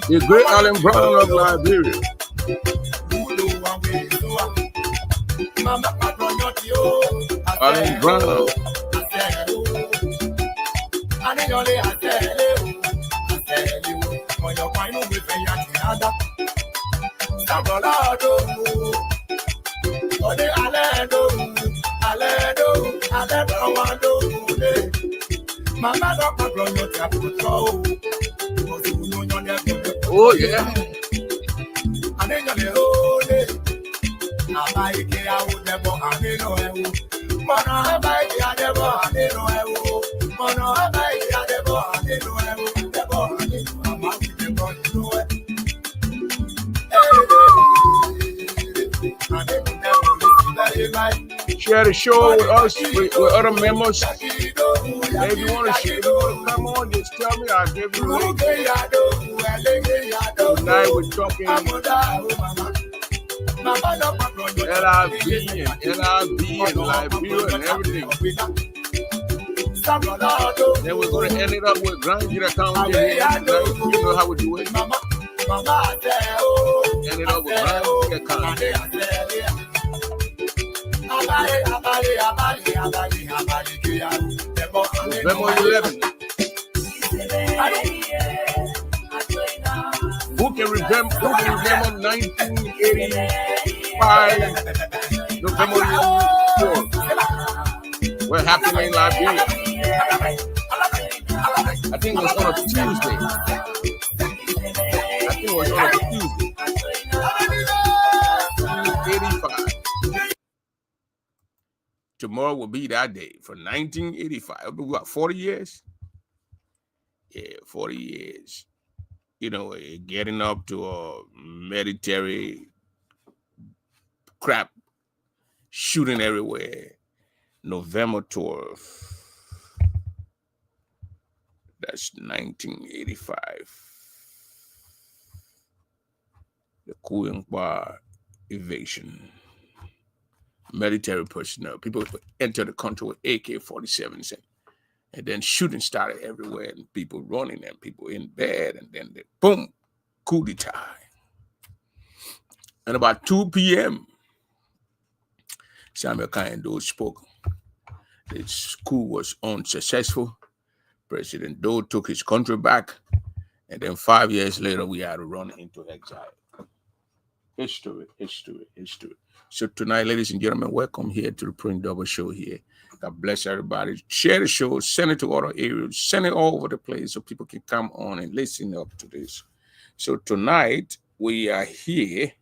The great Alan Brown of Liberia. Alan Brown. Oh yeah. Share the show with us, with other members. If you want to come on, just tell me. I'll give you a link. Tonight we're talking LIV and Liberia and everything. Then we're going to end it up with Grandvita County. You know how we do it. End it up with Grandvita County. November 11th. Who can remember 1985? November 4th. What happened in Liberia? I think it was on a Tuesday. Tomorrow will be that day for 1985. It'll be what, 40 years? Yeah, 40 years. You know, getting up to a military crap, shooting everywhere. November 12th. That's 1985. The Kuyangba invasion. Military personnel. People enter the country with AK-47s and then shooting started everywhere and people running and people in bed and then boom, coup d'etat. And about 2 p.m., Samuel Kayando spoke. This coup was unsuccessful. President Doe took his country back, and then 5 years later, we had to run into exile. History, history, history. So tonight, ladies and gentlemen, welcome here to the Print Double Show here. God bless everybody. Share the show, send it to other areas, send it all over the place so people can come on and listen up to this. So tonight, we are here.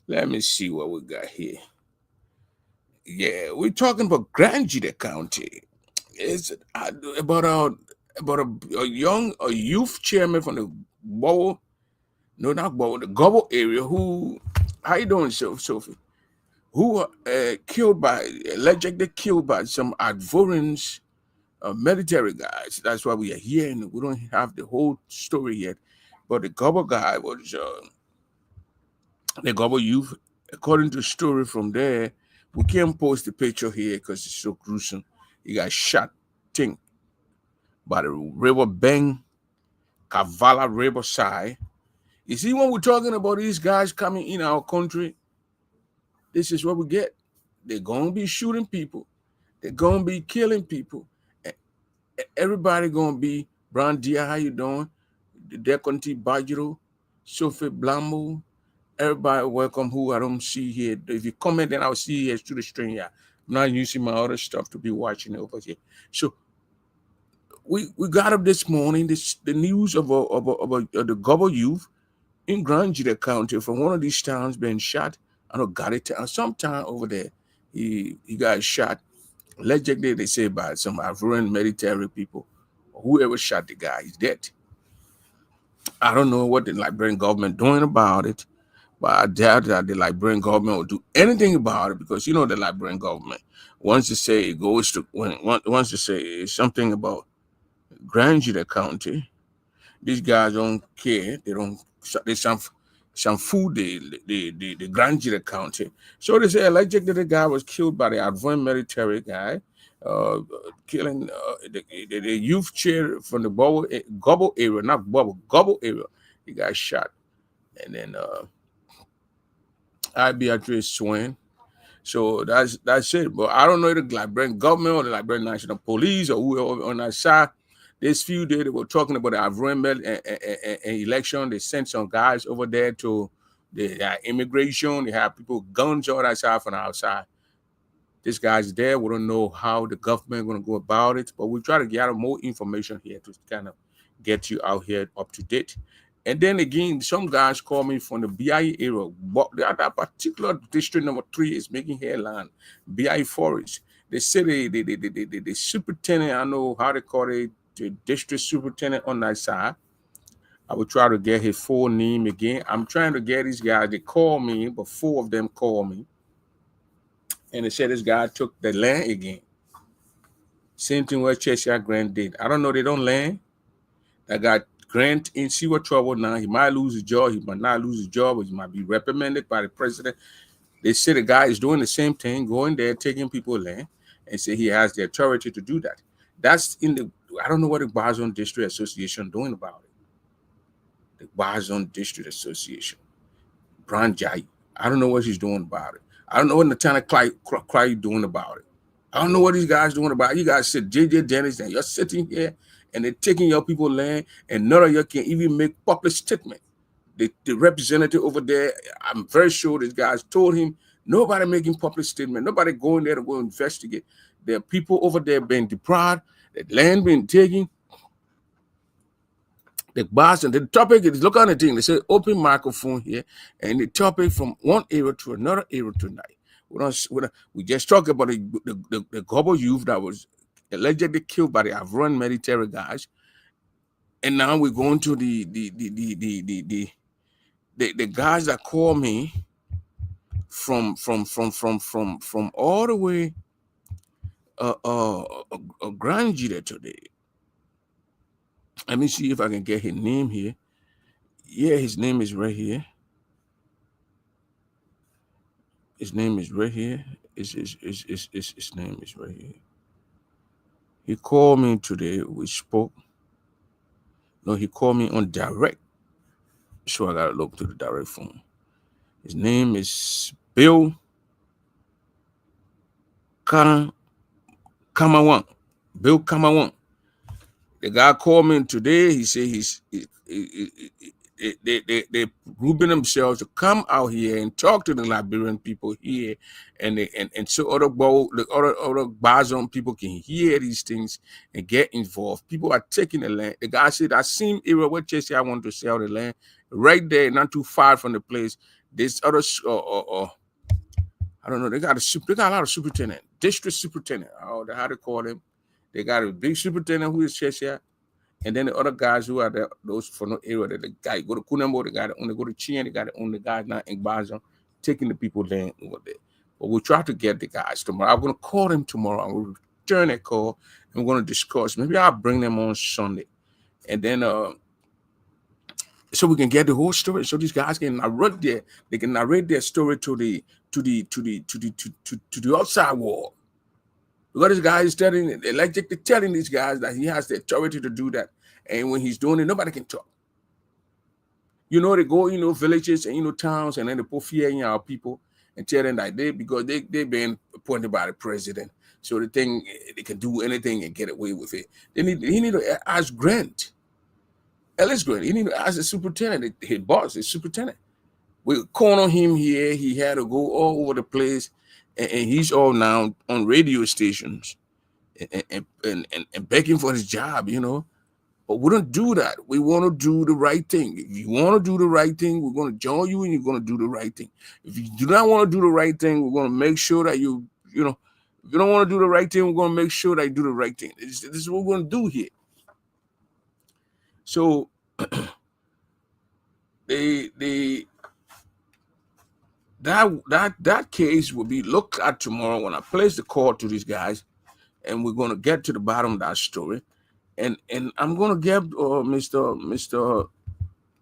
Let me see what we got here. Yeah, we're talking about Grand Gita County. It's about a youth chairman from the Bow, no, not Bow, the Gobble area. Who, how you doing, Sophie? Who allegedly killed by some Ivorians, military guys. That's why we are here, and we don't have the whole story yet. But the Gobble guy was the Gobble youth. According to the story from there, we can't post the picture here because it's so gruesome. He got shot, think, by the River Bend, Kavala River side. You see, when we're talking about these guys coming in our country, this is what we get. They're going to be shooting people. They're going to be killing people. Everybody going to be, Brown Dia, how you doing? Deconti Bajiro, Sophie Blambo, everybody welcome who I don't see here. If you comment, then I'll see you here through the stream. Yeah. I'm not using my other stuff to be watching over here. So we got up this morning, the news of the Gobble youth in Grand Gita County from one of these towns being shot. I know got it sometime over there. He got shot. Allegedly, they say by some Ivorian military people. Whoever shot the guy, he's dead. I don't know what the Liberian government doing about it, but I doubt that the Liberian government will do anything about it because you know the Liberian government wants to say it goes to wants to say something about Grand Gita County. These guys don't care. They don't. There's some food the Grand Gita County. So they say allegedly the guy was killed by the Ivorian military guy, killing the youth chair from the Gobble area, not Gobble area. He got shot, and then I Beatrice Swain. So that's it. But I don't know the Liberian government or the Liberian National Police or whoever on that side. This few days they were talking about the Ivorian election. They sent some guys over there to the immigration. They have people guns all that side from the outside. This guy's there. We don't know how the government going to go about it, but we try to gather more information here to kind of get you out here up to date. And then again, some guys call me from the BIE area. But that particular district number 3 is making headline. BIE Forest. They say the superintendent, I know how they call it, the district superintendent on that side. I will try to get his full name again. I'm trying to get these guys. They call me, but 4 of them call me. And they said this guy took the land again. Same thing what Cheshire Grant did. I don't know, they don't land. That guy Grant in serious trouble now. He might lose his job. He might not lose his job, but he might be reprimanded by the president. They say the guy is doing the same thing, going there, taking people's land, and say he has the authority to do that. That's in the, I don't know what the Barzone District Association doing about it. The Barzone District Association. Brian Jai. I don't know what he's doing about it. I don't know what Natana Cly doing about it. I don't know what these guys doing about it. You guys said JJ Dennis, and you're sitting here and they're taking your people's land, and none of you can even make public statement. The representative over there, I'm very sure these guys told him, nobody making public statement, nobody going there to go investigate. There are people over there being deprived, the land being taken. The boss and the topic is, look on the thing, they say open microphone here, and the topic from one area to another area tonight. We just talked about the Gobble youth that was allegedly killed by the Ivorian military guys, and now we're going to the guys that call me from all the way a Grand Gita today. Let me see if I can get his name here. Yeah, his name is right here. His name is right here. His name is right here. He called me today. We spoke. No, he called me on direct. So I gotta look to the direct phone. His name is Bill Kamawang. Bill Kamawang. The guy called me today. He said they grouping themselves to come out here and talk to the Liberian people here, and so other Bazon people can hear these things and get involved. People are taking the land. The guy said, "I seen area where Chelsea I want to sell the land right there, not too far from the place. This other I don't know. They got a lot of superintendent, district superintendent. Oh, how they call him? They got a big superintendent who is Cheshire, and then the other guys who are those from the area. That the guy go to Kunambo, the guy that only go to Chien, the guy that only guys now in Bazan, taking the people land over there. But we'll try to get the guys tomorrow. I'm gonna call them tomorrow. I'm gonna return that call and we're gonna discuss. Maybe I'll bring them on Sunday, and then so we can get the whole story. So these guys can narrate their story to the outside world. Because this guy is telling these guys that he has the authority to do that. And when he's doing it, nobody can talk. They go, villages and towns, and then they put fear in our people and tell them that they've been appointed by the president. So they think they can do anything and get away with it. He need to ask Grant. Ellis Grant. He need to ask the superintendent, his boss, the superintendent. We call on him here. He had to go all over the place, and he's all now on radio stations and begging for his job, But we don't do that. We want to do the right thing. If you want to do the right thing, we're going to join you, and you're going to do the right thing. If you do not want to do the right thing, we're going to make sure that if you don't want to do the right thing, we're going to make sure that you do the right thing. This is what we're going to do here. So that case will be looked at tomorrow when I place the call to these guys, and we're going to get to the bottom of that story. And I'm going to get Mr.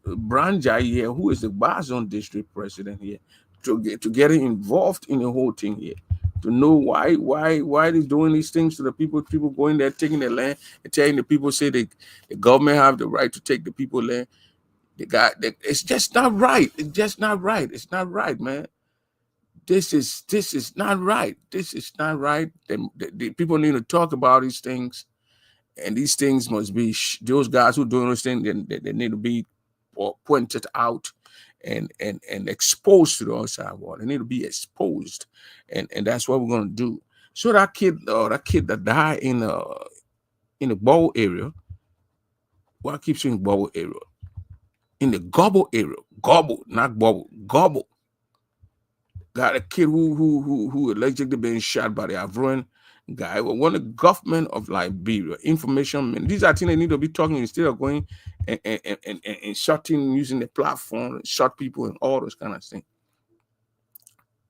Branja here, who is the Bazon district president here, to get involved in the whole thing here, to know why they're doing these things to the people going there, taking their land, and telling the people, say the government have the right to take the people land. It's just not right. It's just not right. It's not right, man. This is not right. This is not right. The people need to talk about these things, and these things must be those guys who are doing those things. They need to be pointed out and exposed to the outside world. They need to be exposed, and that's what we're gonna do. So that kid that died in the Bow area. Well, I keep saying Bow area. In the Gobble area, Gobble, not Bubble, Gobble. Got a kid who allegedly been shot by the Ivorian guy. Well, one of the government of Liberia, information. These are things they need to be talking instead of going and shutting, using the platform, shot people and all those kind of things.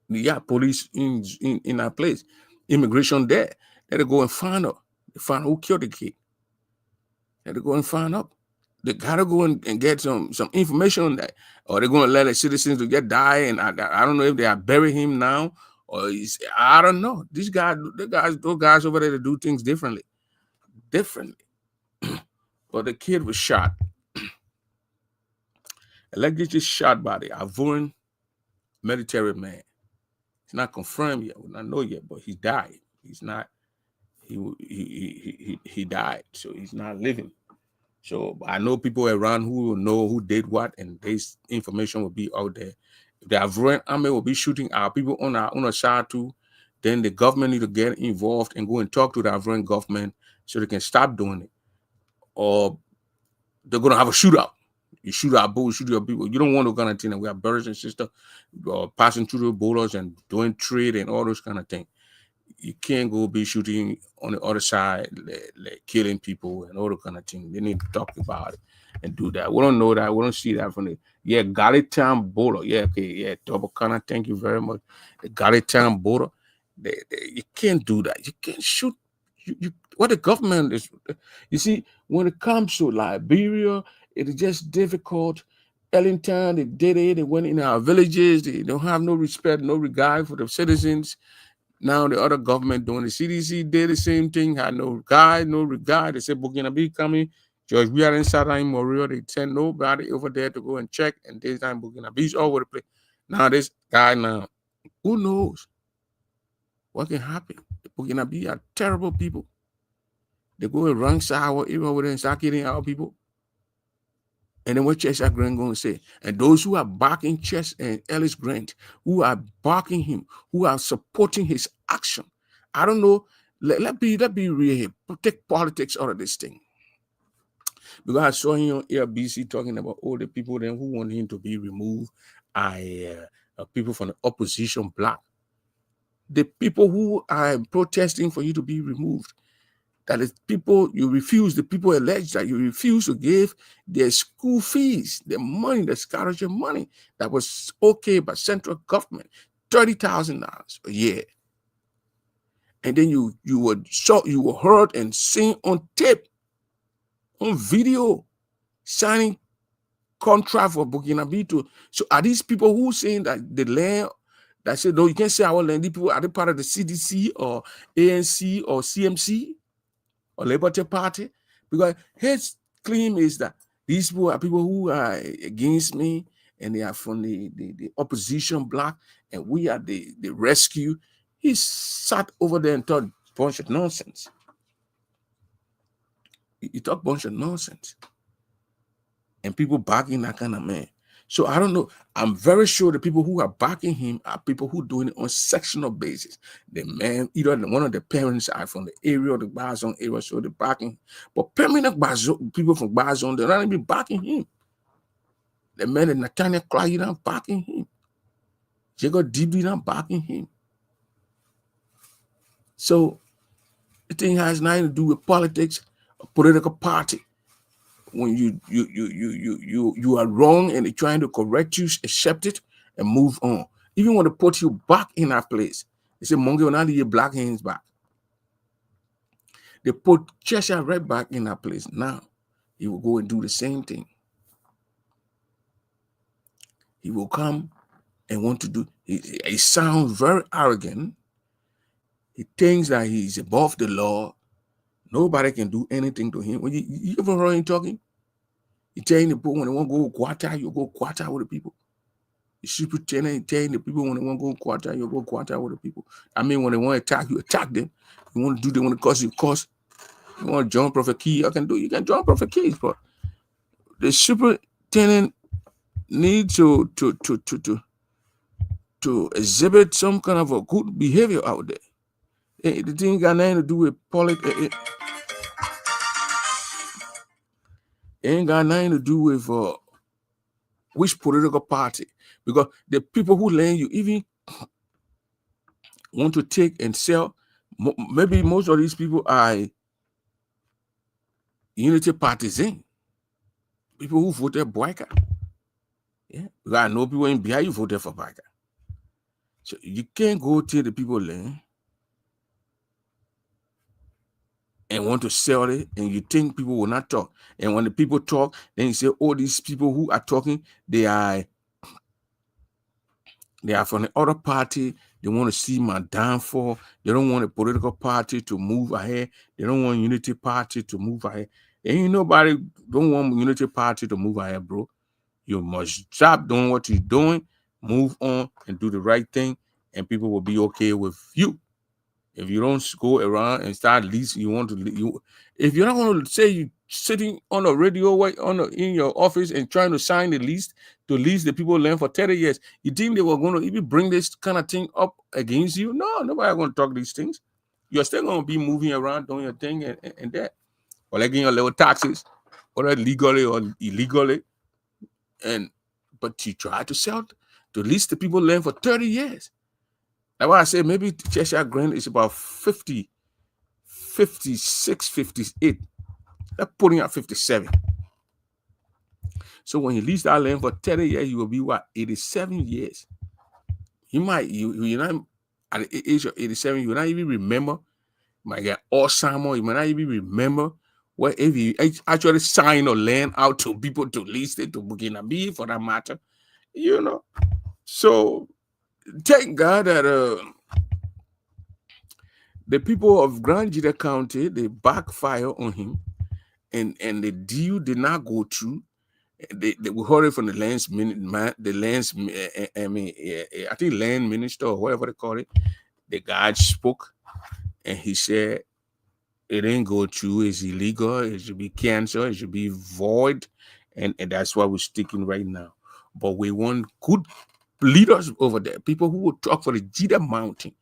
Yeah, police in our place, immigration there. They go and find out. They find out who killed the kid. They go and find out. They gotta go and get some information on that, or they're gonna let the citizens to get die. And I don't know if they are bury him now, or I don't know. Those guys over there to do things differently. But the kid was shot, allegedly shot by the Ivorian military man. It's not confirmed yet. We don't know yet, but he died. He's not. He died, so he's not living. So I know people around who will know who did what, and this information will be out there. If the Ivorian army will be shooting our people on our side too, then the government need to get involved and go and talk to the Ivorian government so they can stop doing it. Or they're gonna have a shootout. You shoot our bulls, shoot your people. You don't want to kind of thing. And we have brothers and sisters passing through the borders and doing trade and all those kind of things. You can't go be shooting on the other side, like killing people and all that kind of thing. They need to talk about it and do that. We don't know that. We don't see that from the Galitown border. Yeah, okay, yeah, Double Kana, thank you very much. The Galitown border, you can't do that. You can't shoot what the government is, you see, when it comes to Liberia, it is just difficult. Ellington, they did it. They went in our villages. They don't have no respect, no regard for the citizens. Now the other government doing the CDC did the same thing, had no regard, no regard. They said Burkina Faso coming. George, we are in Southern Morio. They send nobody over there to go and check. And this time Burkina Faso all over the place. Now this guy now, who knows what can happen? The Burkina Faso are terrible people. They go and run sour even over there and start killing our people. And then what Cheshire Grant going to say? And those who are backing Chess and Ellis Grant, who are backing him, who are supporting his action. I don't know. Let be real here. Take politics out of this thing. Because I saw him on AirBC talking about all the people then who want him to be removed. People from the opposition bloc. The people who are protesting for you to be removed. That is people you refuse, the people allege that you refuse to give their school fees, the money, the scholarship money that was okay by central government, $30,000 a year. And then you were heard and seen on tape, on video, signing contract for Burkina Faso. So are these people who saying that the land that say no, you can't say our land, these people are they part of the CDC or ANC or CMC? Or Liberty Party, because his claim is that these people are people who are against me and they are from the opposition bloc and we are the rescue. He sat over there and talked a bunch of nonsense. He talked a bunch of nonsense. And people backing that kind of man. So I don't know. I'm very sure the people who are backing him are people who are doing it on sectional basis. The man, either one of the parents are from the area or the Bazon area, so they're backing him. But permanent people from Bazon, they're not even backing him. The man in Nathaniel Clark, you're not backing him. Jacob Dibby, not backing him. So the thing has nothing to do with politics, a political party. When you are wrong and they're trying to correct you, accept it and move on. Even when they put you back in that place, they say, Monkey, when I leave your black hands back. They put Cheshire right back in that place. Now, he will go and do the same thing. He will come and want to do, he sounds very arrogant. He thinks that he's above the law. Nobody can do anything to him. When you ever heard him talking? He telling the people when they want to go quarter, you go quarter with the people. The superintendent telling the people when they want to go quarter, you go quarter with the people. I mean, when they want to attack, you attack them. You want to do, they want to cause you cause. You want to join Prophet Key, you can join Prophet Keys, but the superintendent needs to exhibit some kind of a good behavior out there. The thing got nothing to do with politics. It ain't got nothing to do with which political party, because the people who lend you even want to take and sell. Maybe most of these people are unity partisan. People who voted Boyka. Yeah, because I know people in behind you voted for Boyka. So you can't go to the people land and want to sell it, and you think people will not talk. And when the people talk, then you say, oh, these people who are talking, they are from the other party. They want to see my downfall. They don't want a political party to move ahead. They don't want unity party to move ahead. Ain't nobody don't want unity party to move ahead, bro. You must stop doing what you're doing, move on, and do the right thing, and people will be okay with you. If you don't go around and start leasing, if you're not going to say you sitting on a radio in your office and trying to sign the lease to lease the people land for 30 years, you think they were going to even bring this kind of thing up against you? No, nobody going to talk these things. You're still going to be moving around doing your thing and that, collecting your little taxes, whether legally or illegally, but you try to sell to lease the people land for 30 years. That's why I say maybe Cheshire Grant is about 50, 56, 58. They're putting out 57. So when you lease that land for 30 years, you will be what, 87 years. You're not at the age of 87, you will not even remember might get Alzheimer's. You might not even remember what if you actually sign or land out to people to list it to Burkina Faso for that matter. You know. So thank God that the people of Grand Jida County, they backfire on him, and the deal did not go through. They were heard from the lands, I think land minister or whatever they call it. The guy spoke, and he said it didn't go through. It's illegal. It should be canceled. It should be void, and that's why we're sticking right now. But we want good leaders over there, people who will talk for the Jida Mountain.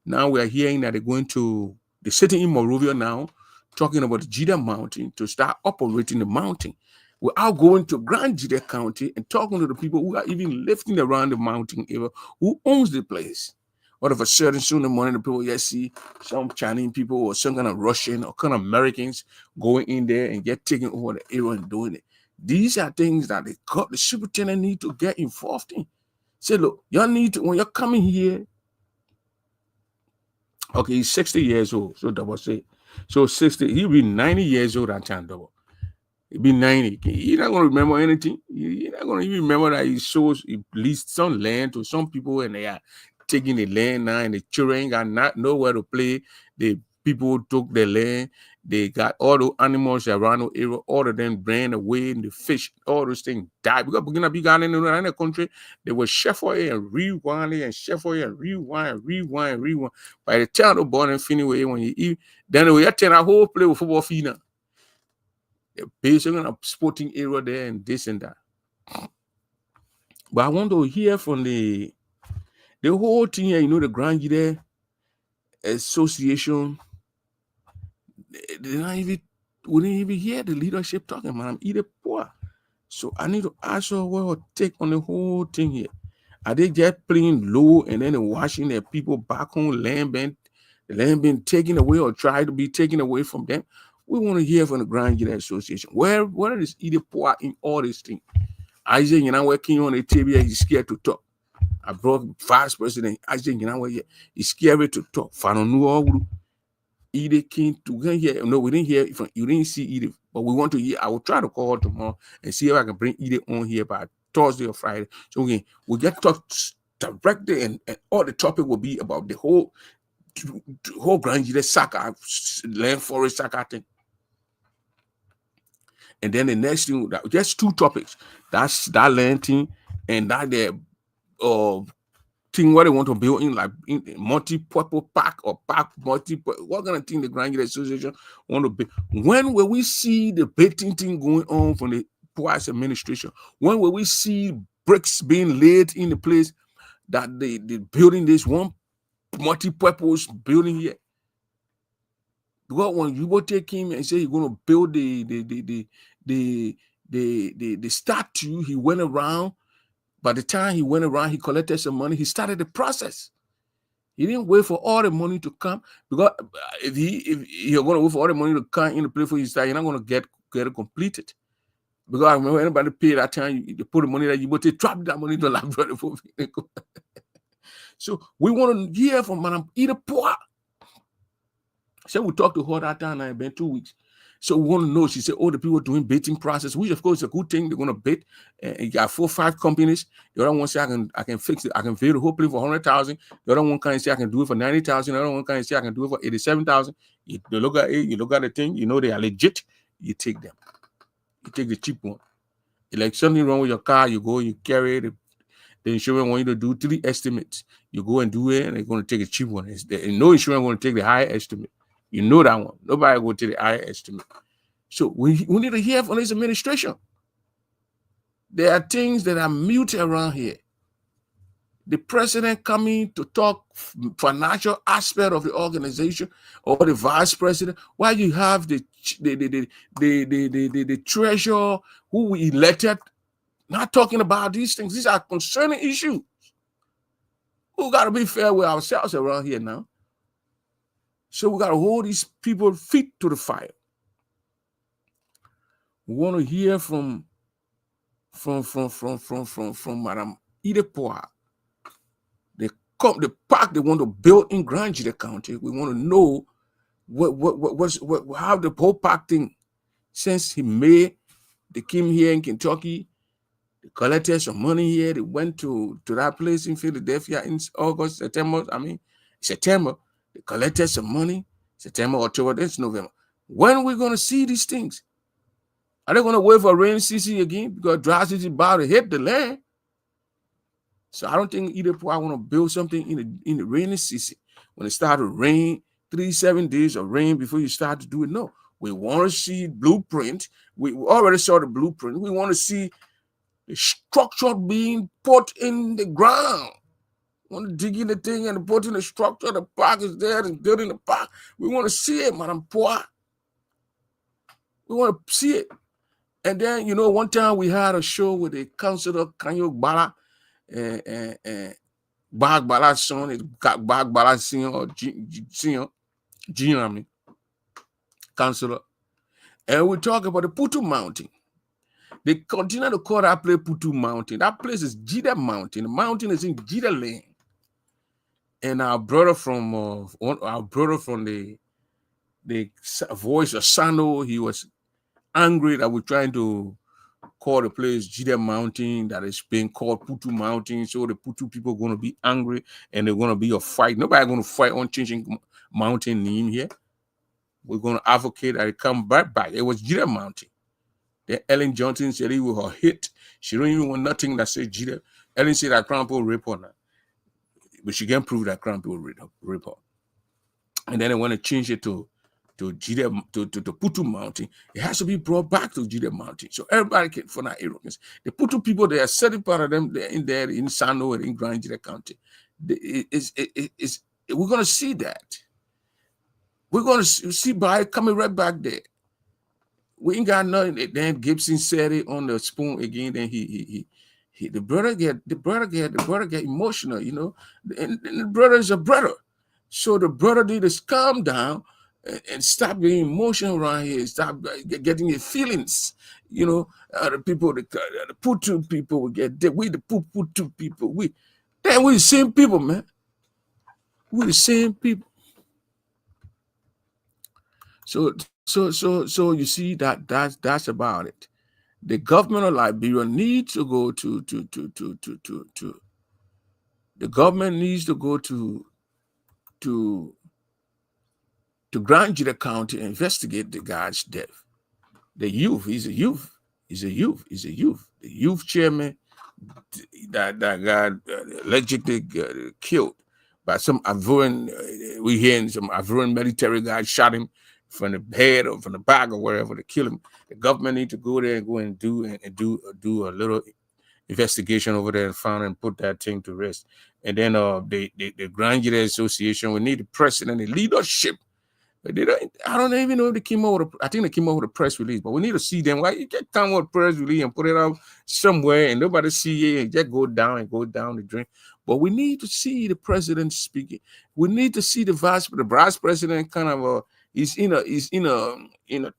Now we are hearing that they're sitting in Monrovia now, talking about the Jida Mountain to start operating the mountain. Without going to Grand Jida County and talking to the people who are even living around the mountain area, who owns the place. All of a sudden, soon in the morning, the people see some Chinese people or some kind of Russian or kind of Americans going in there and get taking over the area and doing it. These are things that the superintendent need to get involved in. Say, look, y'all need to, when you're coming here, okay, he's 60 years old, so double say. So 60, he'll be 90 years old at time double. He'll be 90. You're not going to remember anything. You're not going to even remember that he leased some land to some people and they are taking the land now and the children got not nowhere to play. The people took the land. They got all the animals around the area, all of them ran away, and the fish, all those things died. Because Burkina Faso in the country, they were shuffle and rewind and shuffle and rewind. By the time the born and finish when you eat, then we attend a whole play with football field. They're basically on a sporting area there and this and that. But I want to hear from the whole thing here, the Grand Jida Association. We didn't even hear the leadership talking, man. I'm either poor. So I need to ask her what her take on the whole thing here. Are they just playing low and then watching their people back home, the land being taken away or try to be taken away from them? We want to hear from the Grand Jida Association. Where is either poor in all these things? Isaac, working on the table, he's scared to talk. I brought Vice President Isaac, he's scared to talk. Either came to hear. No, we didn't hear from you. Didn't see either, but we want to hear. I will try to call her tomorrow and see if I can bring either on here by Thursday or Friday. So we'll get talk directly, and all the topic will be about the whole Grand Jida Saka land forest Saka thing. And then the next thing, just two topics. That's that land thing and that thing where they want to build in like multi-purpose park or park what kind of thing the Grand Jida Association want to build? When will we see the baiting thing going on from the Poise administration? When will we see bricks being laid in the place that the building this one multi-purpose building here? Because when you will take him and say you're going to build the statue, he went around. By the time he went around, he collected some money. He started the process. He didn't wait for all the money to come, because if you're going to wait for all the money to come in the place for you start, you're not going to get it completed. Because I remember anybody paid that time, you put the money that you bought, they drop that money to the library. So we want to hear from Madam Ida Poa. So we talked to her that time, and it's been 2 weeks. So we want to know. She said, the people doing bidding process, which of course is a good thing. They're going to bid. You got 4 or 5 companies. The other one say I can fix it. I can build the whole place for 100,000. The other one can say I can do it for 90,000. The other one can say I can do it for 87,000. You look at it. You look at the thing. They are legit. You take them. You take the cheap one. Like something wrong with your car, you go, you carry it. The insurance want you to do 3 estimates. You go and do it, and they're going to take a cheap one. No insurance going to take the high estimate. You know that one. Nobody will take the high estimate. So we need to hear from this administration. There are things that are mute around here. The president coming to talk financial aspect of the organization, or the vice president, while you have the treasurer who we elected not talking about these things. These are concerning issues. We got to be fair with ourselves around here now. So we got to hold these people feet to the fire. We want to hear from Madam Ida Poa. The park they want to build in Grand Jida County. We want to know how the whole pack thing, since they came here in Kentucky, they collected some money here, they went to that place in Philadelphia in September, they collected some money, September, October, that's November. When are we going to see these things? Are they going to wait for rain season again? Because dry season about to hit the land. So I don't think either I want to build something in the rainy season. When it starts to rain, 3-7 days of rain before you start to do it. No, we want to see blueprint. We already saw the blueprint. We want to see the structure being put in the ground. We want to dig in the thing and put in the structure. The park is there, and building the park. We want to see it, Madam Poa. We want to see it. And then, one time we had a show with the councilor, Kanyo Bala, Bag Bala son, Bag Bala senior, councilor. And we talk about the Putu Mountain. They continue to call that place Putu Mountain. That place is Jida Mountain. The mountain is in Jida Lane. And our brother from the Voice of Sano, he was angry that we're trying to call the place Jida Mountain, that is being called Putu Mountain. So the Putu people are going to be angry and they're going to be a fight. Nobody's going to fight on changing mountain name here. We're going to advocate that it come back. It was Jida Mountain. Then Ellen Johnson said it was her hit. She don't even want nothing that says Jida. Ellen said that Crown people rape her. But she can't prove that Crown people rape her. And then they want to change it to Jida, to Putu Mountain. It has to be brought back to Jida Mountain. So everybody can, for that arrogance. The Putu people, there are certain part of them they're in Sano and in Grand Jida County. We're going to see that. We're going to see by coming right back there. We ain't got nothing. Then Gibson said it on the spoon again. Then the brother get emotional, and the brother is a brother. So the brother need to calm down and stop being emotional around here. Stop getting your feelings. The people, the Putu people will get dead. We the Putu people. We the same people, man. We the same people. So you see that's about it. The government of Liberia needs to go to the government needs to go to Grand Jida County and investigate the guy's death. The youth, he's a youth. The youth chairman that got allegedly killed by some Ivorian. We hearing some Ivorian military guy shot him from the head or from the back or wherever to kill him. The government need to go there and do a little investigation over there and find and put that thing to rest. And then the Grand Jida Association, we need the president, the leadership. I don't even know if they came over. I think they came over with a press release, but we need to see them. Why you can't come with a press release and put it out somewhere and nobody see it and just go down the drain? But we need to see the president speaking. We need to see the vice president kind of he's in a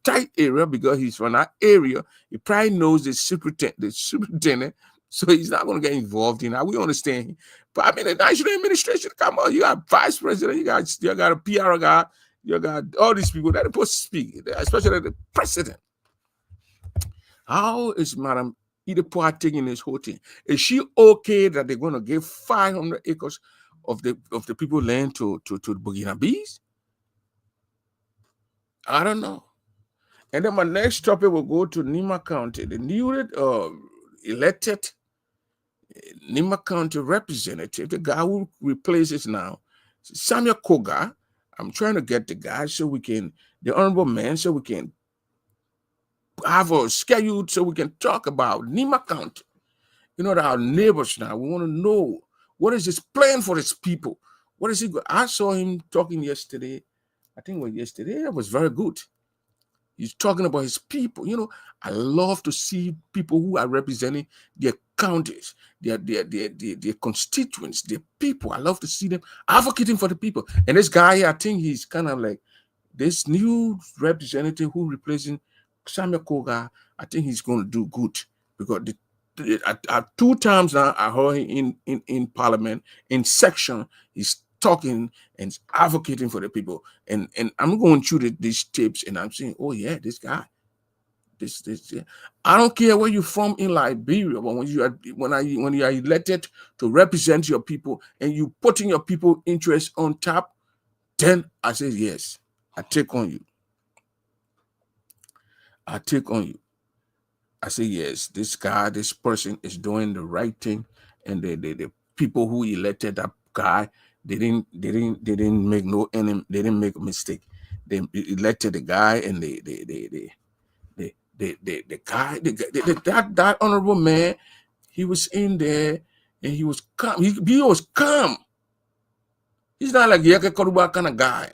tight area because he's from that area. He probably knows the superintendent, so he's not going to get involved in that. We understand. But I mean, the national administration, come on, you got vice president, you got a PR guy. You got all these people that are supposed to speak, especially the president. How is Madam Idapoa taking this whole thing? Is she okay that they're going to give 500 acres of the people land to the Burkinabes? I don't know. And then my next topic will go to Nima County. The newly elected Nima County representative, the guy who replaces now Samuel Koga. I'm trying to get the guy the honorable man, so we can have a schedule so we can talk about Nima County. Our neighbors now. We want to know what is his plan for his people. What is he? I saw him talking yesterday. I think it was yesterday. It was very good. He's talking about his people. I love to see people who are representing their counties, their constituents, their people. I love to see them advocating for the people. And this guy, I think he's kind of like this new representative who replacing Samuel Koga. I think he's going to do good because at 2 times now I heard him in Parliament in section. He's talking and advocating for the people. And I'm going through these tapes and I'm saying, oh yeah, this guy, this yeah. I don't care where you're from in Liberia, but when you are elected to represent your people and you putting your people interest on top, then I say yes, I take on you. I take on you. I say yes, this guy, this person is doing the right thing, and the people who elected that guy, they didn't make no enemy, they didn't make a mistake. They elected the guy, and the guy, that honorable man, he was in there, and he was calm. He was calm. He's not like Yeke Koruba kind of guy.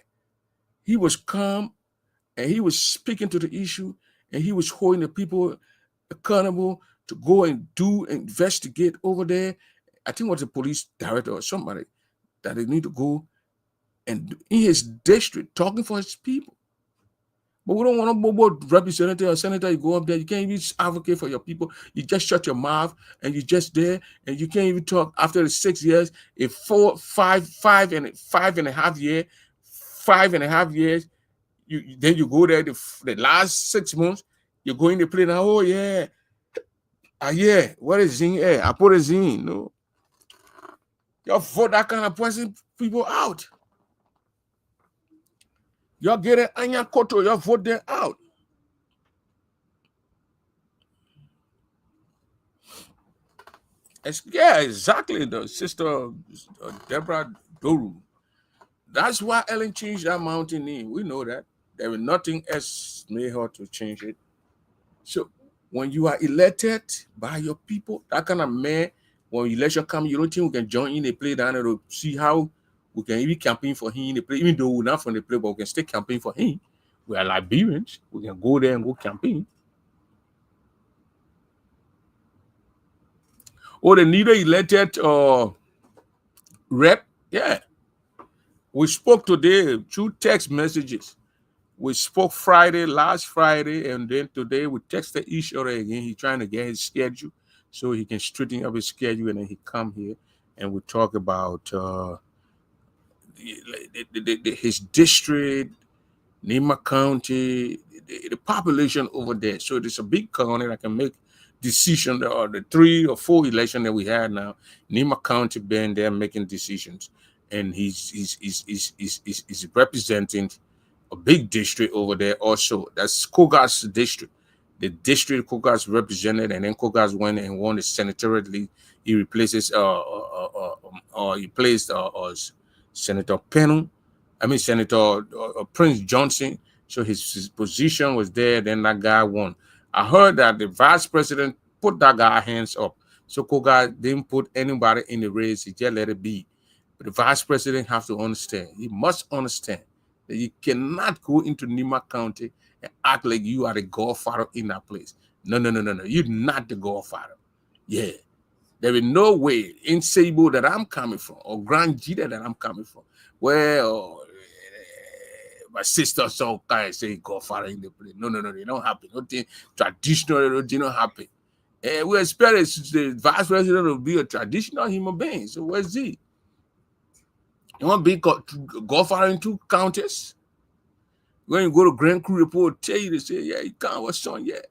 He was calm, and he was speaking to the issue, and he was holding the people accountable to go and investigate over there. I think it was a police director or somebody that they need to go and in his district talking for his people. But we don't want to bobo representative or senator. You go up there, you can't even advocate for your people. You just shut your mouth and you're just there, and you can't even talk after the 6 years, five and a half years, then you go there the last 6 months, you're going to play now. Oh yeah. Yeah, what is Zing? Yeah, I put a Zing. No, you vote that kind of person people out. You get it Anya Koto, you vote them out. Yeah, exactly. The sister Deborah Doru. That's why Ellen changed that mountain name. We know that. There is nothing else made her to change it. So when you are elected by your people, that kind of man, when election come, you don't think we can join in the play down there to see how we can even campaign for him in the play, even though we're not from the play, but we can still campaign for him. We are Liberians. We can go there and go campaign. Or the neither elected rep, yeah. We spoke today through text messages. We spoke last Friday, and then today we texted each other again. He's trying to get his schedule so he can straighten up his schedule, and then he come here and we talk about his district, Nima County, the population over there. So it's a big county that can make decisions. Or the 3 or 4 elections that we had now, Nima County been there making decisions, and he's representing a big district over there also. That's Kogas district. The district Kogas represented, and then Kogas went and won the senatorially. He replaces he placed Senator Penu. I mean Senator Prince Johnson. So his position was there. Then that guy won. I heard that the vice president put that guy hands up. So Kogas didn't put anybody in the race. He just let it be. But the vice president has to understand. He must understand that you cannot go into Nima County and act like you are the godfather in that place. No. You're not the godfather. Yeah. There is no way in Sabo that I'm coming from, or Grand Jita that I'm coming from, where my sister saw guy say godfather in the place. No, it don't happen. Nothing traditional, it don't happen. We expect the vice president to be a traditional human being. So where's he? You want to be godfather in 2 counties? When you go to Grand Crew report, tell you to say, yeah, you can't watch son yet.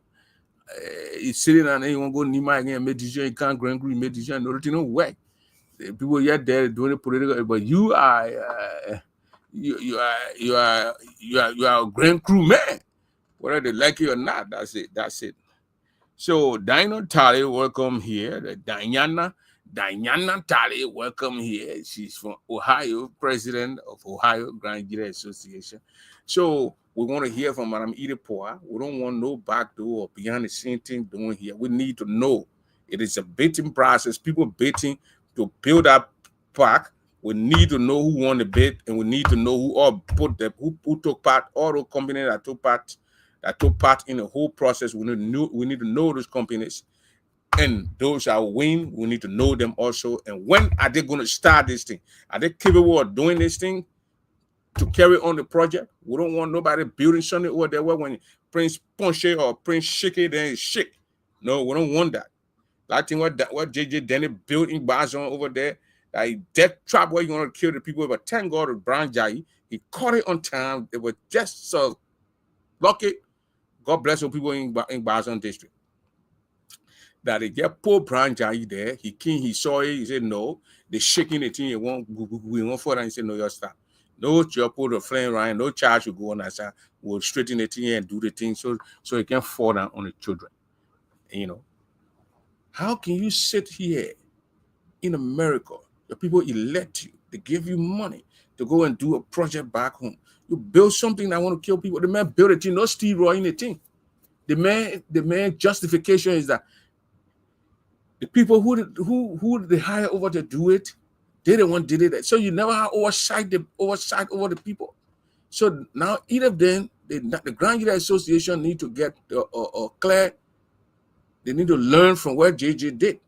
He's sitting and then you want to go Nima again and make decision, you can't Grand Crew make decision, no work. People yet there doing the political, but you are you are a Grand Crew man. Whether they like you or not, that's it. So Dino Tali, welcome here. Diana Tali, welcome here. She's from Ohio, president of Ohio Grand Jury Association. So we want to hear from Madam Idipoa. We don't want no backdoor or behind the scene thing doing here. We need to know. It is a bidding process. People bidding to build up park. We need to know who won the bid, and we need to know who took part, all the companies that took part in the whole process. We need to know those companies, and those that win, we need to know them also. And when are they going to start this thing? Are they capable of doing this thing to carry on the project? We don't want nobody building something over there where when Prince Ponche or Prince Shake it, then it's shake. No, we don't want that. I think what JJ Denny built in Bazon over there, Like death trap where you want to kill the people. But thank God with Brown Jai, he caught it on time. They were just so lucky. God bless the people in Bazan district. That they get poor Brown Jai there. He saw it. He said no. They shaking the thing. We won't for that. He said no, your stop. No, you put the flame right. No charge will go on that side. We'll straighten the thing and do the thing so it can fall down on the children. You know, how can you sit here in America? The people elect you. They give you money to go and do a project back home. You build something that want to kill people. The man built a thing, no steroid in the thing. The man justification is that the people who they hire over to do it, they the one did it. So you never have oversight over the people. So now either then the Grand United Association need to get clear. They need to learn from what JJ did.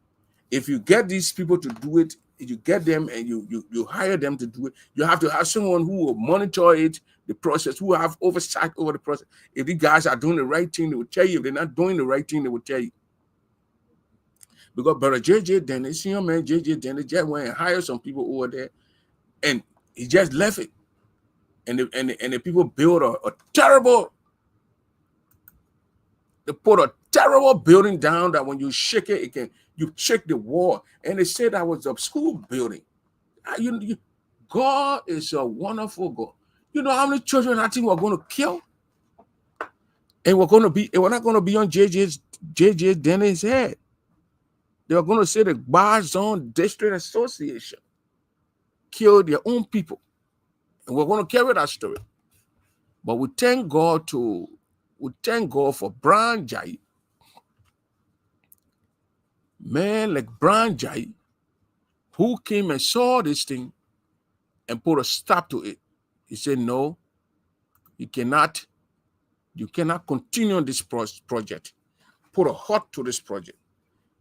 If you get these people to do it, if you get them and you hire them to do it, you have to have someone who will monitor it, the process, who have oversight over the process. If the guys are doing the right thing, they will tell you. If they're not doing the right thing, they will tell you. Because brother JJ Dennis, senior man JJ Dennis, just went and hired some people over there, and he just left it. And the people built a terrible. They put a terrible building down that when you shake it, you shake the wall. And they said that was a school building. God is a wonderful God. You know how many children I think we're going to kill? And we're not going to be on JJ Dennis' head. They were going to say the Bazan District Association killed their own people. And we're going to carry that story. But we thank God for Brown Jai. Man like Brown Jai, who came and saw this thing and put a stop to it. He said, no, you cannot continue on this project. Put a halt to this project.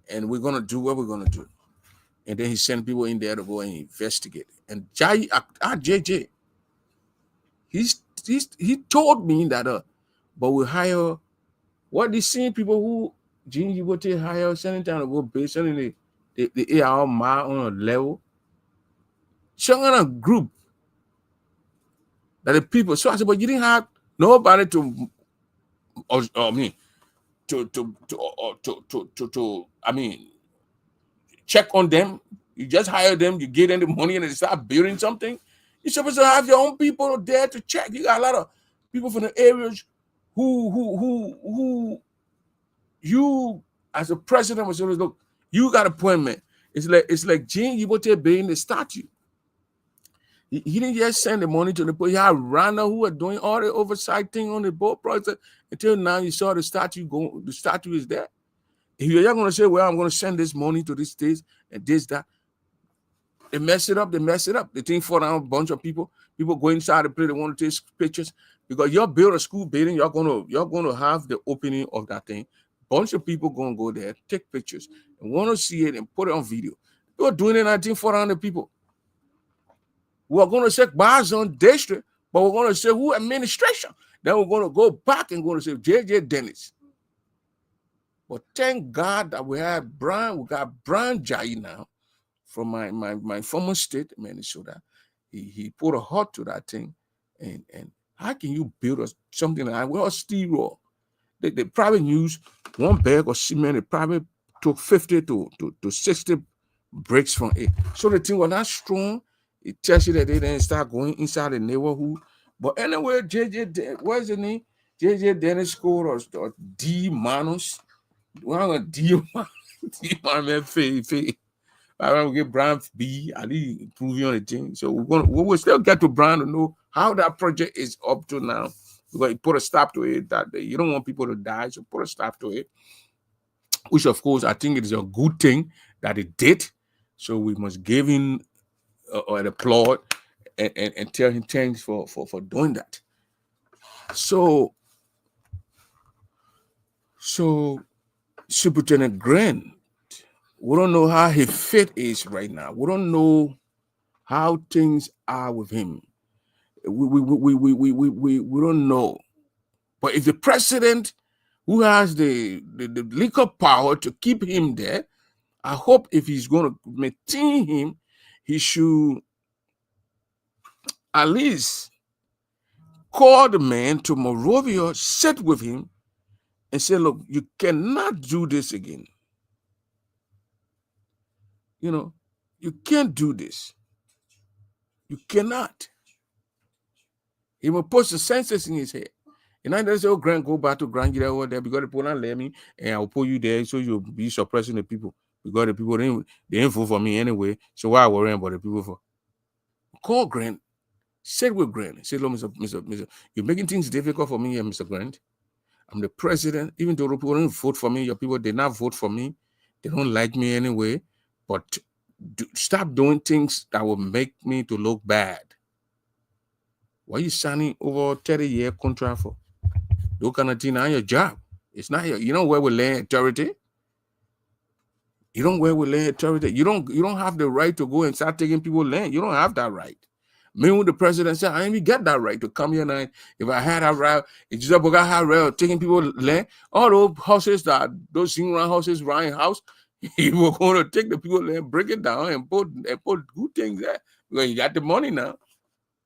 And we're going to do what we're going to do. And then he sent people in there to go and investigate. And Jai, JJ, he told me that, but we hire, what they seen people who, Gene, you go to hire, sending down to go based on the AR on a level. Showing on a group that the people, so I said, but you didn't have nobody to check on them. You just hire them, you give them the money, and they start building something. You're supposed to have your own people there to check. You got a lot of people from the areas who you as a president was saying, look, you got appointment. It's like Gene Yibote being the statue. He didn't just send the money to the people. He had Rana who were doing all the oversight thing on the boat project until now. You saw the statue go. The statue is there. If you're going to say, well, I'm going to send this money to this state and this, that, they mess it up. The thing fall down, a bunch of people go inside the place, they want to take pictures. Because you build a school building, you're gonna have the opening of that thing. Bunch of people gonna go there, take pictures, and want to see it and put it on video. You're doing it, I think, 400 people. We're going to say Bazan District, but we're going to say who administration. Then we're going to go back and going to say JJ Dennis. But thank God that we got Brown Jai now from my former state, Minnesota. He put a halt to that thing. And how can you build something like that? Well, steel. They probably use one bag of cement. They probably took 50 to 60 bricks from it. So the thing was not strong. It tells you that they didn't start going inside the neighborhood. But anyway, what's the name? JJ Dennis scored or D Manos. Well, D man, Faye. I want to get Brian B. I need improving on the thing. So we will still get to Brian to know how that project is up to now. We're going to put a stop to it. That you don't want people to die, so put a stop to it. Which, of course, I think it is a good thing that it did. So we must give him an applaud and tell him thanks for doing that. So Superintendent Grant, we don't know how his fit is right now. We don't know how things are with him. We don't know. But if the president, who has the legal power to keep him there, I hope if he's going to maintain him, he should at least call the man to Monrovia, sit with him, and say, look, you cannot do this again. You know, you can't do this. You cannot. He will put the senses in his head. And I say, oh, Grant, go back to Grand Gida over there because the people don't let me, and I'll put you there so you'll be suppressing the people. Because the people, they ain't vote for me anyway. So why worrying about the people for? Call Grant. Sit with Grant. Say, look, Mr. You're making things difficult for me here, Mr. Grant. I'm the president. Even though the people don't vote for me, your people did not vote for me. They don't like me anyway. But stop doing things that will make me to look bad. Why are you signing over 30-year contract for? Those kind of thing on your job. It's not your, you don't work with land authority. You don't work with land authority. You don't have the right to go and start taking people's land. You don't have that right. Me when the president said, I didn't even get that right to come here now. If I had that right, if just got had right taking people's land, all those houses those single houses around house, you were going to take the people's land, break it down, and put good things there. Because you got the money now.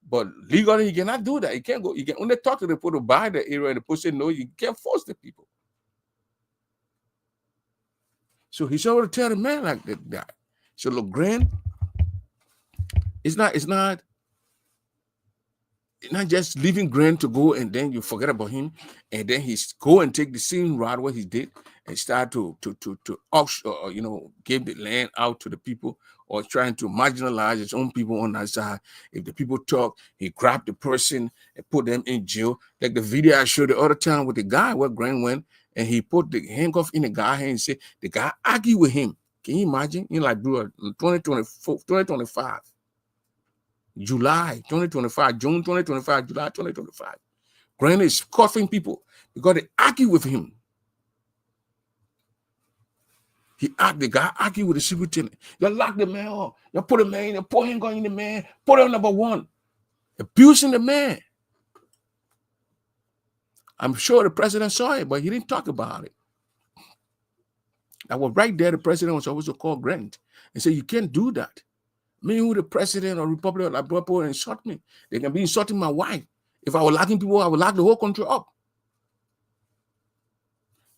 But legally, you cannot do that. You can't go. You can only talk to the people to buy the area, and the people say no. You can't force the people. So he's able to tell the man like that. So look, Grant, it's not just leaving Grant to go and then you forget about him, and then he's go and take the same route what he did and start to offshore, give the land out to the people, or trying to marginalize his own people on that side. If the people talk, he grabbed the person and put them in jail. Like the video I showed the other time with the guy where Grant went and he put the handcuff in the guy's hand and said the guy argued with him. Can you imagine? In like 2025. July 2025, June 2025, July 2025. Grant is cuffing people because they argue with him. The guy argued with the superintendent. You lock the man up. You put the man in, put him going in the man, put him number one. Abusing the man. I'm sure the president saw it, but he didn't talk about it. I was right there. The president was supposed to call Grant and say, you can't do that. Me who the president or Republican or people insult me. They can be insulting my wife. If I were locking people, I would lock the whole country up.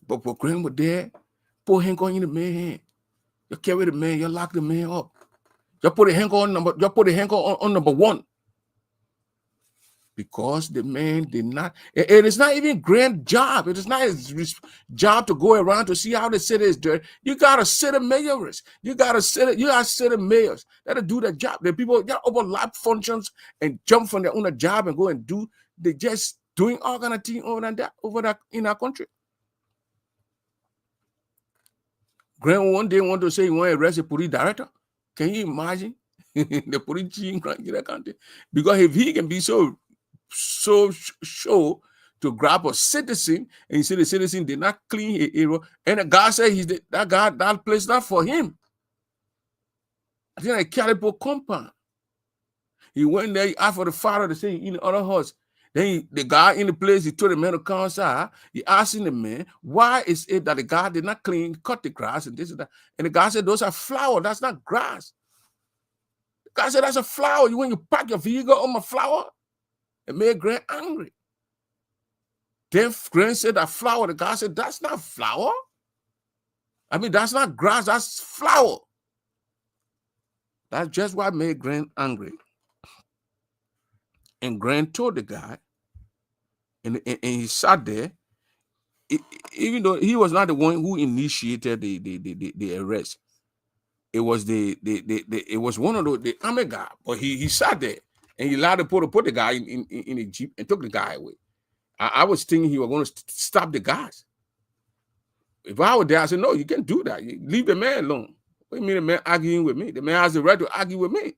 But Grant was there, put him going in the man hand. You carry the man, you lock the man up. You put a handcuff on number one. Because the man did not, it is not even Grant's job. It is not his job to go around to see how the city is dirty. You got to city mayors. You got to city mayors that'll do the job. The people that overlap functions and jump from their own job and go and do, they just doing all kind of things over that in our country. Grant one day want to say he want to arrest a police director. Can you imagine? The police chief in Grand County? Because if he can be so show to grab a citizen and you see the citizen did not clean his area, and the guy said that place not for him. I think like Calipo compound. He went there, he asked for the father to say in the other house. Then the guy in the place, he told the man to come outside. He asking the man, why is it that the guy did not cut the grass and this and that? And the guy said, those are flowers, that's not grass. The guy said, that's a flower. When you park your vehicle on my flower, it made Grant angry. Then Grant said that flower. The guy said, that's not flower. I mean, that's not grass, that's flower. That's just what made Grant angry. And Grant told the guy, and he sat there, even though he was not the one who initiated the arrest. It was it was one of the army guy, but he sat there and he allowed to put the guy in a jeep and took the guy away. I was thinking he was going to stop the guys. If I were there, I said, no, you can't do that. You leave the man alone. What do you mean the man arguing with me? The man has the right to argue with me.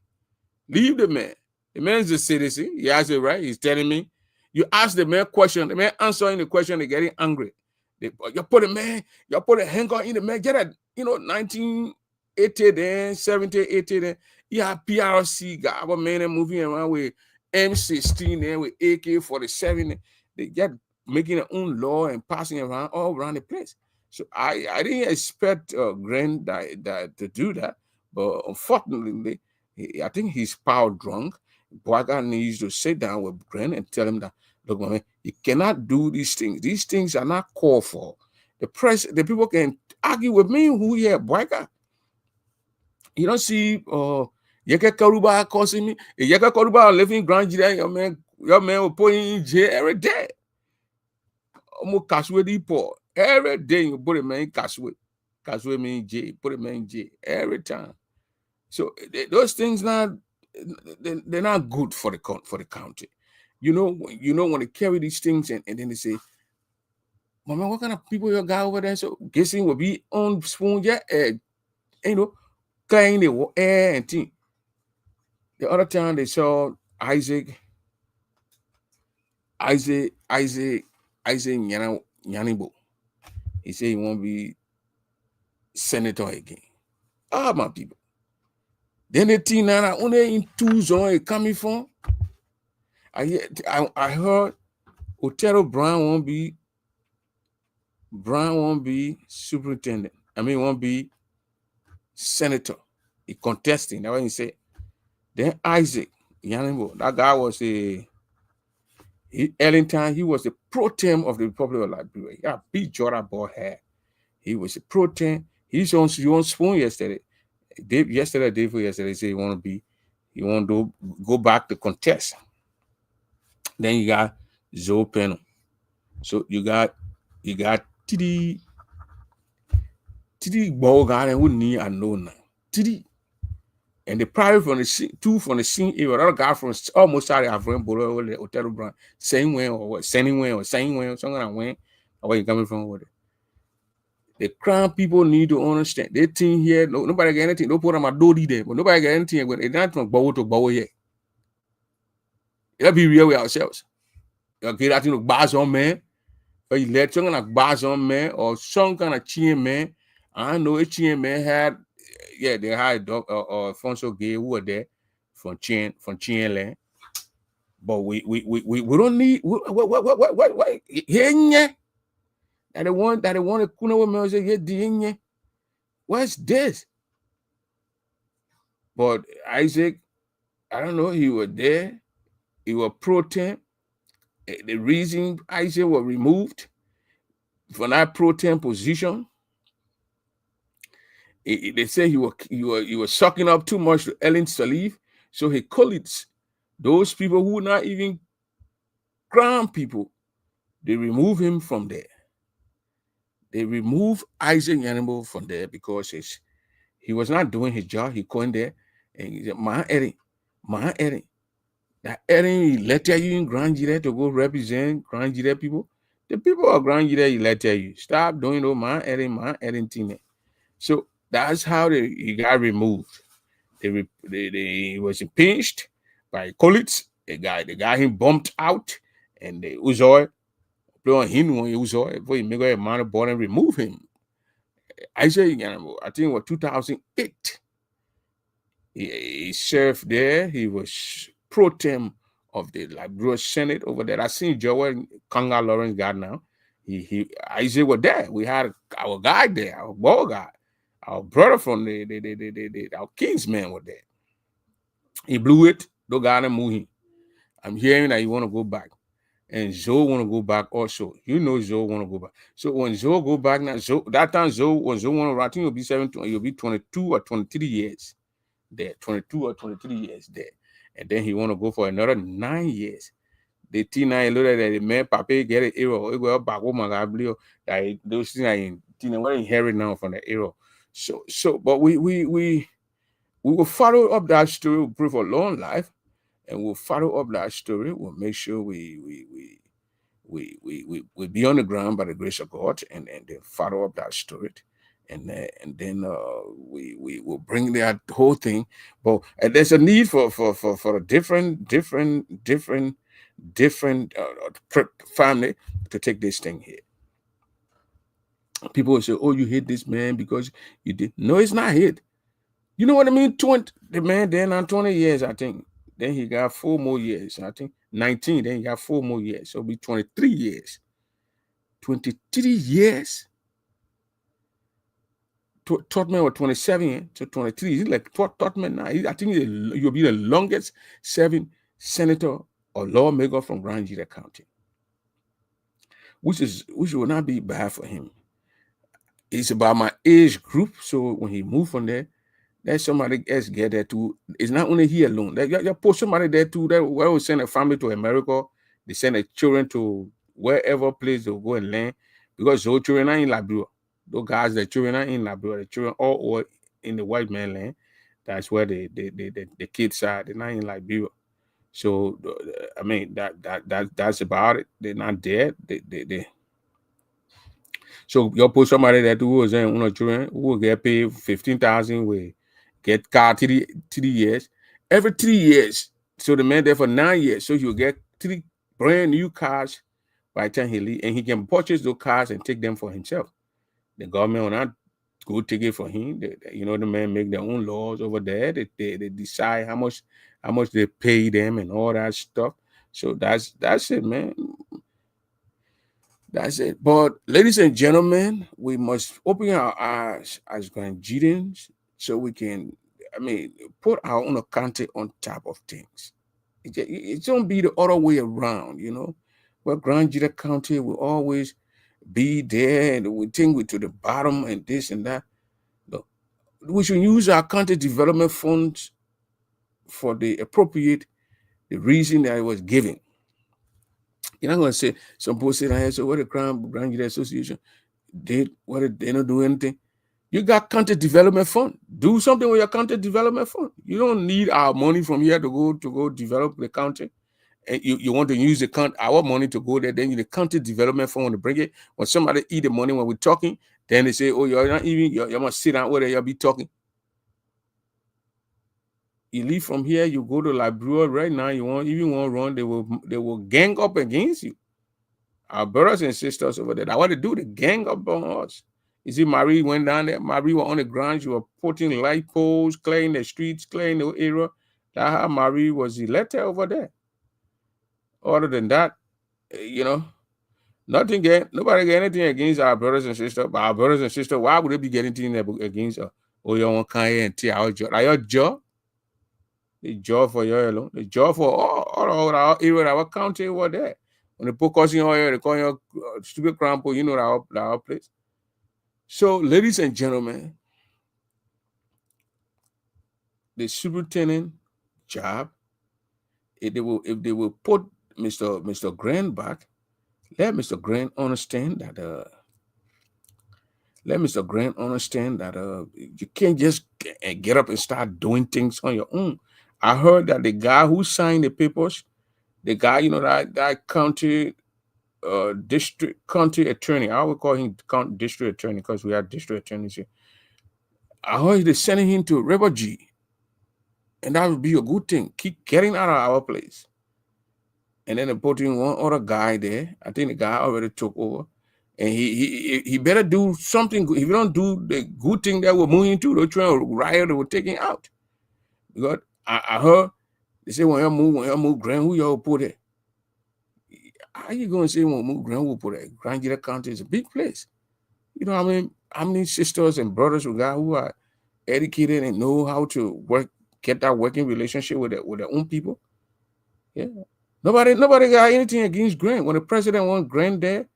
Leave the man. The man's a citizen. He has the right. He's telling me. You ask the man question. The man answering the question, they're getting angry. You put a handgun in the man. Get a, 1980 then, 70, 80 then. You have PRC guy, a man moving around with M16 there with AK-47. They get making their own law and passing around all around the place. So I didn't expect Grant that to do that, but unfortunately, I think he's power drunk. Boyka needs to sit down with Grant and tell him that, look, man, you cannot do these things. These things are not called for. The people can argue with me who here, Boyka. You don't see Yeke Karuba causing me. Yeke Karuba living Grand Jira, your man will put in jail every day. Almost Kaswe Depot. Every day you put a man in Kaswe. Kaswe mean jail. Put a man in jail every time. So those things not they're not good for the county. You know when they carry these things and then they say, Mama, what kind of people you got over there? So guessing will be on spoon, yeah, clean the air and thing. The other time they saw Isaac Nyanibo. He said he won't be senator again. Ah, my people. Then the thing now only in 2 zones coming from. I heard Otero Brown won't be superintendent. I mean, won't be senator. He contesting. That's what he said. Then Isaac Yanimbo, that guy was Ellington. He was the pro tem of the Republic of Liberia. He had big Jordan ball hair. He was a pro tem. He's on spoon yesterday. Day said he want to go back to contest. Then you got Zoe Penno. So you got Tidi Bogan who need a known Tidi. And the private from the scene area, another guy from almost started Avram Bolo or Otero Brown, same way or what, same way or something I went, or where you coming from with it. The Crown people need to understand. They think here, nobody get anything, don't put on my dodi there, but nobody get anything, but it's not from Bow to Bow yet. Let's be real with ourselves. You get that to bars on man, or you let some kind of bars on man, or some kind of chain man. I know a chain man had. Yeah, they had Alfonso Gay who were there from Chien Land. But we don't need what that the one to kuna women say what's this? But Isaac, I don't know, he was there, he was pro tem. The reason Isaac was removed from that pro tem position, they say he was sucking up too much to Ellen Saliv, so he colleagues, those people who not even Crown people, they remove him from there. They remove Isaac Yanimbo from there because he was not doing his job. He going there and he said, "My Eddie, that Eddie elected you in Grand Jira to go represent Grand Jira people. The people of Grand Jira elected you. Stop doing those my Eddie thing." So that's how he got removed. He was impeached by colleagues. They got him bumped out, and the Uzoy play on him when Uzoy before he make a man born and remove him. I think it was 2008. He served there. He was pro tem of the Liberia Senate over there. I seen Joel Kanga Lawrence got now. Isaac was there. We had our guy there, our ball guy. Our brother from our Kingsman was there. He blew it. Don't got him moving. I'm hearing that he want to go back. And Zoe want to go back also. You know Zoe want to go back. So when Zoe go back now, that time when Zoe want to, I think you'll be 22 or 23 years there. 22 or 23 years there. And then he want to go for another 9 years. The T9 look at the man, Papa get an arrow. It go back. Oh my God, those things I inherit now from the arrow. So, but we will follow up that story. We'll pray for long life, and we'll follow up that story. We'll make sure we be on the ground by the grace of God, and then follow up that story, and then we will bring that whole thing. But there's a need for a different family to take this thing here. People will say, "Oh, you hate this man because you did." No, it's not hate. You know what I mean? The man then on 20 years, I think. Then he got 4 more years. I think 19. Then he got 4 more years. So it'll be 23 years. 23 years. Totman was 27 to 23. He's like Totman now. I think you'll be the longest serving senator or lawmaker from Grand Gila County, which will not be bad for him. It's about my age group, so when he moved from there, there's somebody else get there too. It's not only he alone. You put somebody there too. That will send a family to America. They send their children to wherever place they'll go and learn, because those children are in Liberia. Those guys, the children are in Liberia. The children all in the white man land. That's where the kids are. They're not in Liberia. So I mean that's about it. They're not dead. They So you put somebody that who was in children who will get paid 15,000, will get car 3 years. Every 3 years. So the man there for 9 years. So you'll get 3 brand new cars by the time he leave, and he can purchase those cars and take them for himself. The government will not go take it for him. The man make their own laws over there. They decide how much they pay them and all that stuff. So that's it, man. That's it. But ladies and gentlemen, we must open our eyes as Grangians so we can, put our own account on top of things. It don't be the other way around, Where Grand Gila County will always be there and we think we're to the bottom and this and that. No. We should use our county development funds for the reason that it was given. You're not going to say, some people say, so what the Grand Gila Association did, they don't do anything. You got county development fund. Do something with your county development fund. You don't need our money from here to go develop the county. And you want to use our money to go there, then the county development fund to bring it. When somebody eat the money when we're talking, then they say, oh, you're not even, you must sit down where you'll be talking. You leave from here, you go to Liberia right now, if you want to run, they will gang up against you. Our brothers and sisters over there, what they do, they gang up on us. You see, Marie went down there. Marie was on the ground. She was putting light poles, clearing the streets, clearing the area. That's how Marie was elected over there. Other than that, nobody get anything against our brothers and sisters. But our brothers and sisters, why would they be getting anything against us? Oh, you want to come here and tell our job? Are your job? The job for you alone. The job for all our area, our county over there. When they put cussing on here, they call you stupid crampo, our place. So, ladies and gentlemen, the superintendent job, if they will put Mr. Grant back, let Mr. Grant understand that you can't just get up and start doing things on your own. I heard that the guy who signed the papers, the guy, that county district county attorney, I would call him district attorney because we have district attorneys here. I heard they're sending him to Rebel G. And that would be a good thing. Keep getting out of our place. And then they're putting one other guy there. I think the guy already took over. And he better do something good. If you don't do the good thing that we're moving to, they're trying to riot, they were taking out. Because I heard they say when you move Grand, who y'all put it? How you going to say when move Grand, who put it? Grand Gila County is a big place. How many sisters and brothers we got who are educated and know how to get that working relationship with their own people? Yeah. Nobody got anything against Grant. When the president wants Grant there,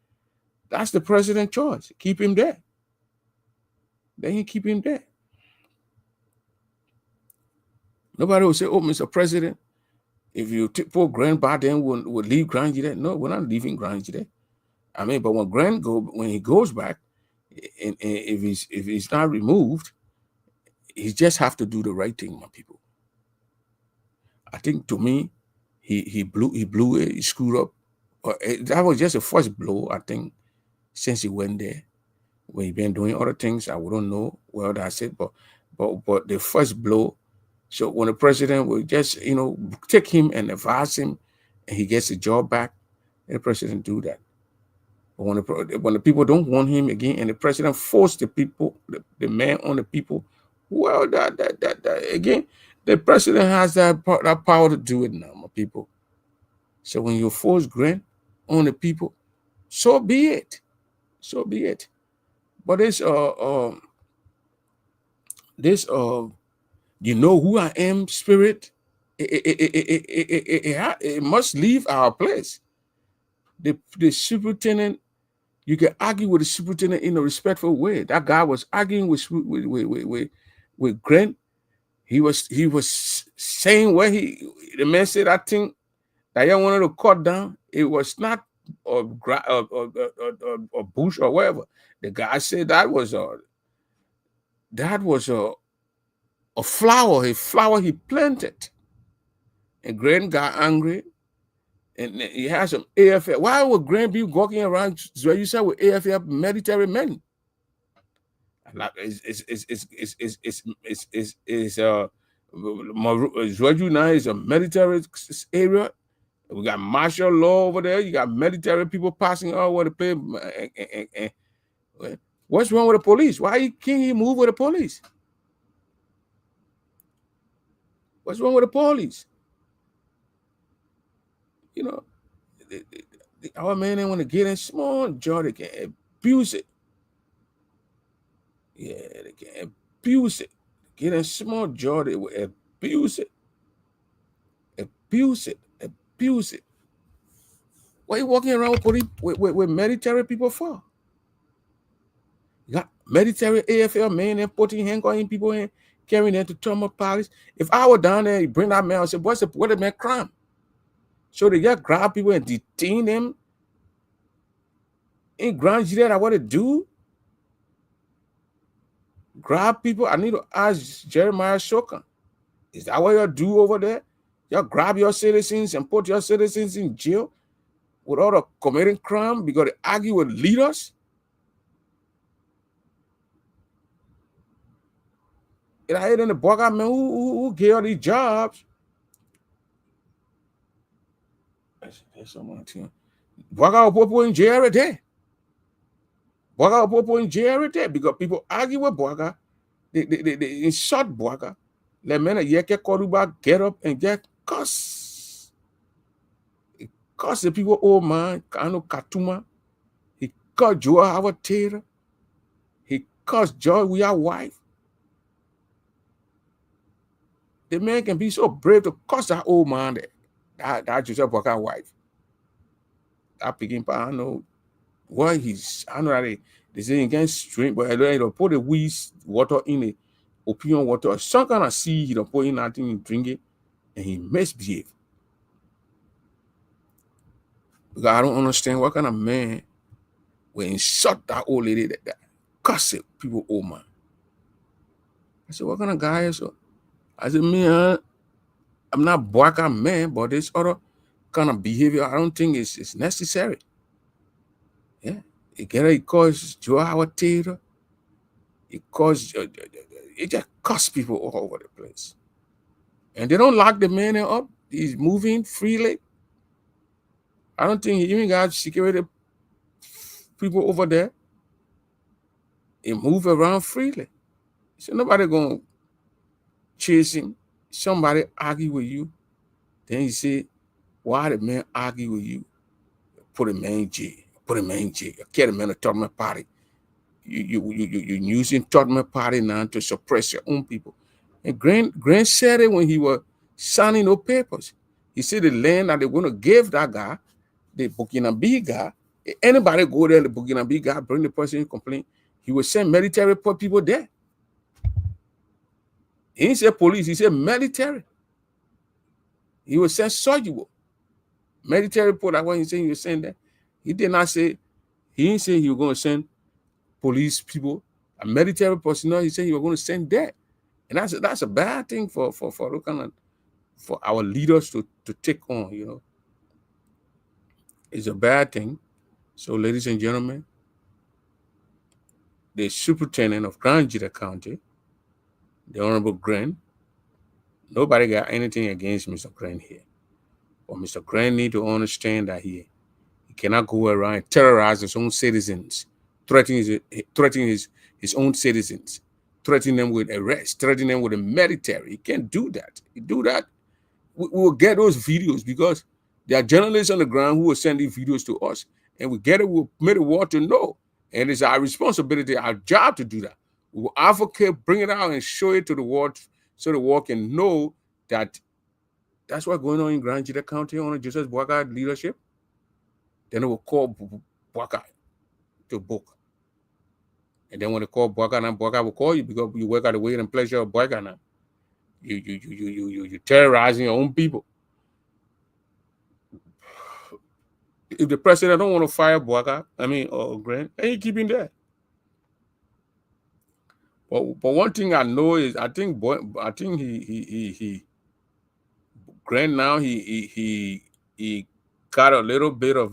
that's the president's choice. Keep him there. Then you keep him there. Nobody will say, oh, Mr. President, if you put Grant back, then we'll leave Grant there. No, we're not leaving Grant there. But when he goes back, and if he's not removed, he just have to do the right thing, my people. I think to me, he blew it, he screwed up. That was just the first blow, I think, since he went there. When he been doing other things, I wouldn't know well that's it. But the first blow. So when the president will just take him and advise him, and he gets the job back, the president do that. But when the people don't want him again, and the president forced the people, the man on the people, well, that again, the president has that power to do it now, my people. So when you force Grant on the people, so be it. So be it. But it's This you know who I am spirit, it must leave our place. The superintendent, you can argue with the superintendent in a respectful way. That guy was arguing with Grant. He was saying where the man said, I think that you wanted to cut down. It was not a bush or whatever. The guy said that was a flower, a flower he planted. And Grant got angry, and he had some AFL. Why would Grant be walking around, where you said, with AFL military men? Zwaju now is a military area. We got martial law over there. You got military people passing all over the place. What's wrong with the police? Why can't he move with the police? What's wrong with the police? You know, our men they want to get in small jaw. They can abuse it. Yeah, they can abuse it. Get in small jaw. They will abuse it. Abuse it. Abuse it. Why are you walking around with police with military people for? You got military AFL men and putting handcuffing people in, carrying them to Thomas Palace. If I were down there, you bring that man and say, what the man crime? So they just grab people and detain them in Grand Jury. That's what they do. Grab people. I need to ask Jeremiah Shokan. Is that what you do over there? You grab your citizens and put your citizens in jail without a committing crime because they argue with leaders? And I hate in the Boga man who gave all these jobs. There's someone here. Boga Popo in jail every day. Boga Popo in jail every day because people argue with Boga. They insult Boga. Let men yeke koruba get up and get cuss. He cuss the people, oh man, Kano Katuma. He cuss Joa our tailor. He cuss Joy, we are wife. The man can be so brave to cuss that old man there. That Joseph Boga wife. That picking I know why I know that they say against drink, but they don't put the water in the opium water. Some kind of sea, he don't put in nothing and drink it, and he misbehave. Because I don't understand what kind of man will insult that old lady that cuss it, people old man. I said, what kind of guy is so? I said, me, I'm not black man, but this other kind of behavior, I don't think it's necessary. Yeah. It causes Joe Howard Taylor. It just cuss people all over the place. And they don't lock the man up. He's moving freely. I don't think he even got security people over there. He move around freely. So nobody gonna chase him. Somebody argue with you. Then you say, why the man argue with you? Put a man in jail. Put a man in jail. Get a man to Tottenham party. You're using Tottenham party now to suppress your own people. And Grant said it when he was signing no papers. He said the land that they're going to give that guy, the Burkina Faso guy, anybody go there, the Burkina Faso guy, bring the person in complaint, he would send military people there. He didn't say police, he said military. He would send soldiers. Military people, that's what he said he was sending there. He did not say, he didn't say he was going to send police people, a military personnel. He said he was going to send there. And that's a bad thing for our leaders to take on, you know. It's a bad thing. So, ladies and gentlemen, the superintendent of Grand Jita County, the Honorable Grant, nobody got anything against Mr. Grant here. But Mr. Grant need to understand that he cannot go around and terrorize his own citizens, threatening his own citizens, threatening them with arrest, threatening them with the military. He can't do that. He do that, we will get those videos because there are journalists on the ground who will send these videos to us, and we get it. We'll make the world to know, and it's our responsibility, our job to do that. We will advocate, bring it out and show it to the world so the world can know that that's what's going on in Grand Jita County under Joseph Boakai leadership. Then they will call Boakai to book. And then when they call Boakai, now Boakai will call you because you work out the way and pleasure of Boakai now. You terrorizing your own people. If the president don't want to fire Boakai, or Grant, then you keep him there. But one thing I know is I think he Grant now he got a little bit of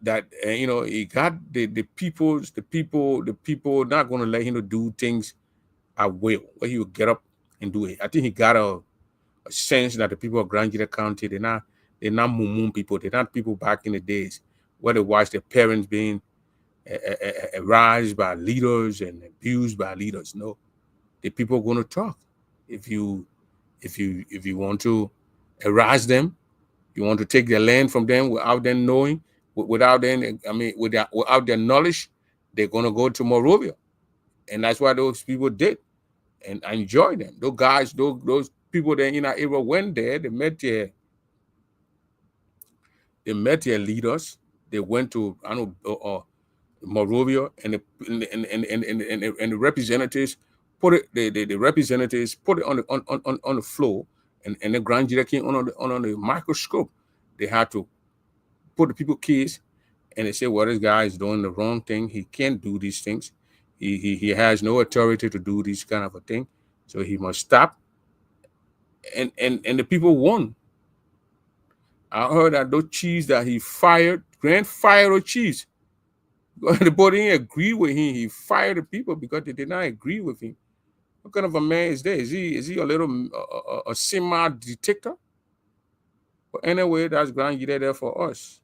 that he got the people not going to let him do things at will, where he will get up and do it. I think he got a sense that the people of Grand Jita County, they're not mumu people. They're not people back in the days where they watched their parents being raised by leaders and abused by leaders. No, the people are going to talk. If you want to harass them, you want to take their land from them without them knowing, without their knowledge, they're going to go to Monrovia, and that's what those people did, and I enjoy them. Those guys, those people that in our era went there, they met their leaders. They went to Monrovia, and the representatives put it. The representatives put it on the floor, and the Grand Jita came on the microscope. They had to put the people case, and they said, "Well, this guy is doing the wrong thing. He can't do these things. He has no authority to do this kind of a thing, so he must stop." And the people won. I heard that those chiefs that he fired, Grant fired those chiefs. The board didn't agree with him. He fired the people because they did not agree with him. What kind of a man is that? Is he a little a semi-dictator? But anyway, that's Grand Jita there for us.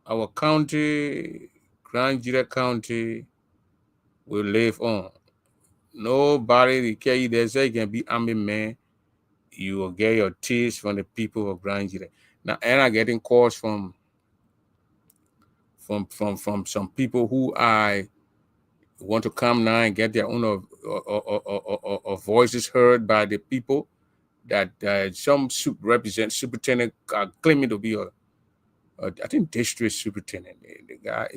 Our county, Grand Jita County, will live on. Nobody care you there say you can be army man. You will get your taste from the people of Grand Jita. Now, and I'm getting calls from some people who I want to come now and get their own voices heard by the people that some superintendent claiming to be I think district superintendent. The guy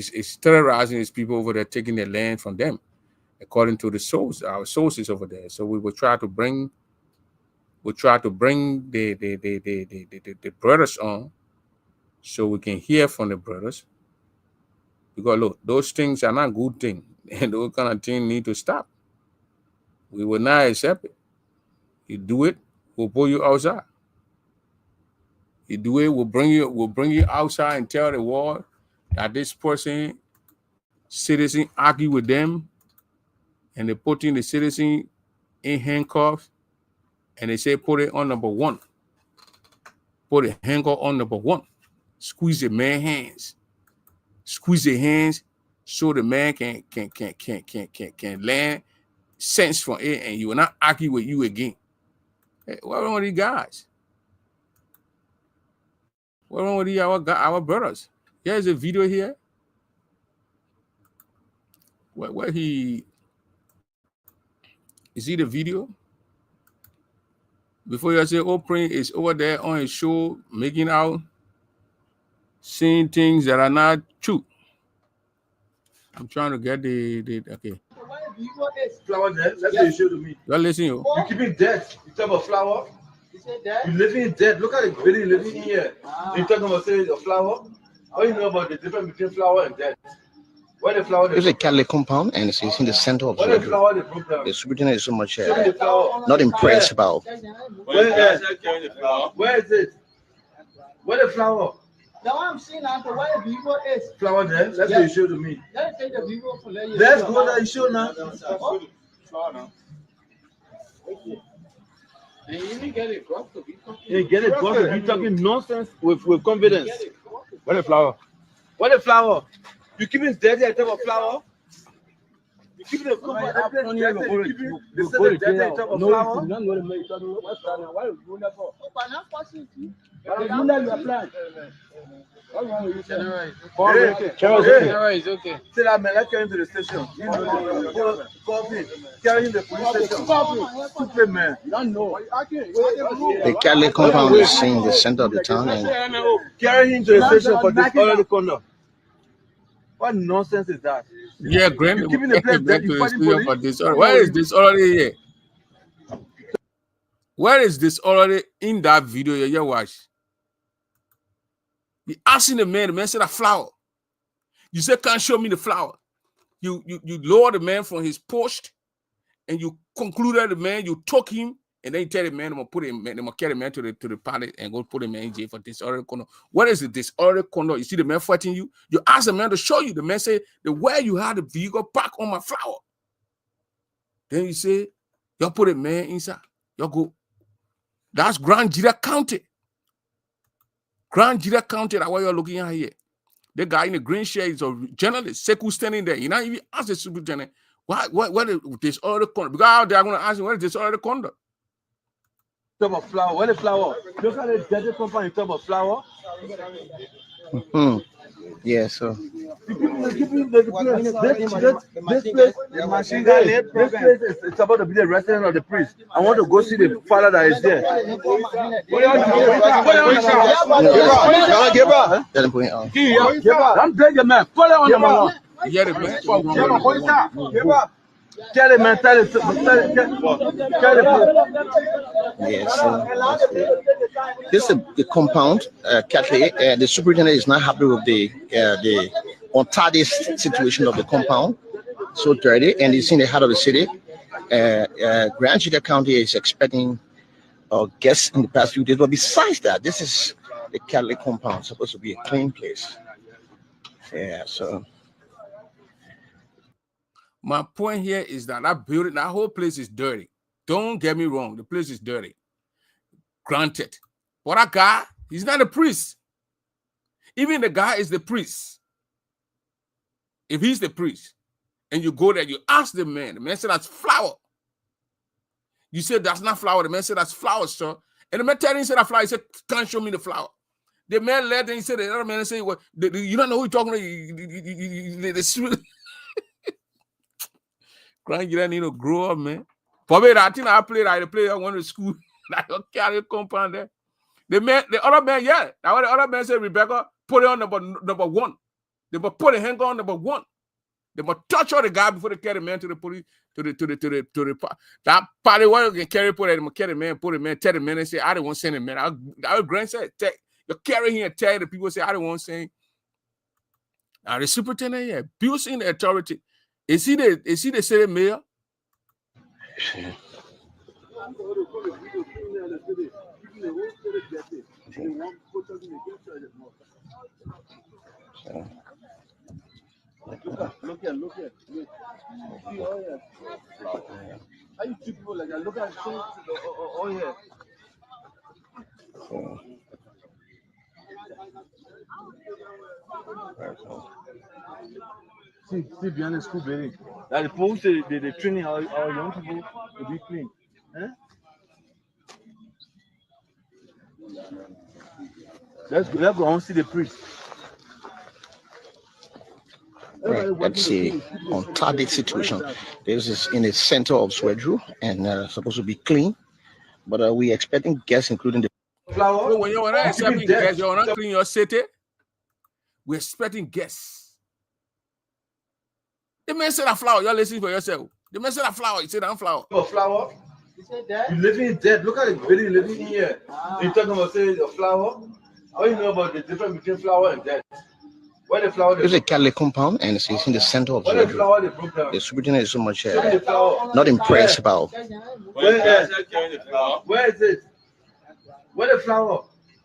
is terrorizing his people over there, taking their land from them, according to our sources over there. So we will try to bring the brothers on, so we can hear from the brothers. Because look, those things are not good things, and those kind of things need to stop. We will not accept it. You do it, we'll pull you outside. You do it, we'll bring you outside and tell the world that this person, citizen, argue with them, and they putting the citizen in handcuffs, and they say put it on number 1. Put a handcuff on number 1. Squeeze the man's hands. Squeeze the hands so the man can land sense from it, and you will not argue with you again. Hey, what's wrong with these guys? What's wrong with our brothers? Here's a video here where he see the video before you say Oprah is over there on his show making out, saying things that are not true. I'm trying to get the okay. Flower there. That's what you showed to me. You're listening. You keep it dead. You talk about flower. You living in dead. Look at the building living in here. You talking about saying a flower? How do you know about the difference between flower and dead? Where the flower? It's a Catholic compound, and it's in the center of the flower. The superintendent is so much not impressed about. Where is it? Where the flower? The one I'm seeing now, where the people is flower there. That's what you showed to me. Let's take the people for later. Let's go there. You show now. And you didn't get it broke. You get it broke. You talking nonsense with confidence. Where the flower? Where the flower? You keep it dead. I talk about flower. Keep the compound. They said the dead on top of flower. No, you don't know the what's that now? Why are you doing that for? You do that your plan. What's wrong with you? Hey, okay. Say that man, let's carry him to the station. You know, carry him to the police station. Stupid man. You don't know. The Cali compound is in the center of the town, and Carry him to the station for disorderly conduct. What nonsense is that? Yeah, Grant. You're keeping the place back dead, to you the fighting studio for police? disorder. Where is disorderly here? Where is disorderly in that video you watch? You asking the man said a flower. You said, can't show me the flower. You lower the man from his post, and you concluded the man, you took him, and then you tell the man, I'm gonna carry the man to the palace and go put the man in jail for disorderly conduct. What is the disorderly conduct? You see the man fighting you, you ask the man to show you. The man say, the way you had the vehicle park on my flower. Then you say, you put a man inside. You go. That's Grand Jira County. Grand Jira County, that's what you're looking at here. The guy in the green shirt is a journalist, Sekou standing there. You know, if you ask the superintendent, what is this other conduct? Because out there, I'm going to ask him, what is this other conduct? Top of flower. Where the flower? Look at the dead compound in top of flower. yeah, so This place is about to be the residence of the priest. I want to go see the father that is there. let him put it on. I'm begging the man. Put it on the man. Yeah, the man. Tell the man, tell the Yeah, so this is the compound. Catholic. The superintendent is not happy with the untidy situation of the compound. So dirty, and it's in the heart of the city. Grand Jira County is expecting guests in the past few days. But besides that, this is the Catholic compound, supposed to be a clean place. Yeah, so. My point here is that building, that whole place is dirty. Don't get me wrong. The place is dirty. Granted. But that guy, he's not a priest. Even the guy is the priest. If he's the priest, and you go there, you ask the man said, that's flour. You said, that's not flour. The man said, that's flour, sir. And the man telling him, said, that flour. He said, can't show me the flour. The man left and he said, the other man said, well, you don't know who you're talking to. Grand Jira need to grow up, man. For me, I think I went to school. I don't carry a compound there. The other man, yeah. Now the other man said, Rebecca, put it on number one. They must put a hanger on number one. They must touch all the guy before they carry the man to the police, to the that party where you can carry put it, they must carry the man, put the man, tell the man and say, I don't want to send him, man. Our grand said, you carry him and tell the people say, I don't want to send him. Now the superintendent, yeah, abusing the authority. Is he the city mayor? Look here. How you treat people like that? Look at oh yeah. See behind the school building. That the folks they training our young people to be clean. Eh? Let's go and see the priest. Right, let's see untidy situation. This is in the center of Swedru and supposed to be clean, but we expecting guests, including the flower. So when you're not accepting guests, you're not cleaning your city. We're expecting guests. The man said a flower. You're listening for yourself. The man said a flower. He said I'm flower. A flower. You living in dead. Look at the building living in here. You talking about saying a flower? How you know about the difference between flower and dead? Where the flower? It's a Cali compound, and it's in the center of the flower they broke down. The superintendent is so much not impressed about. Where is it? Where the flower?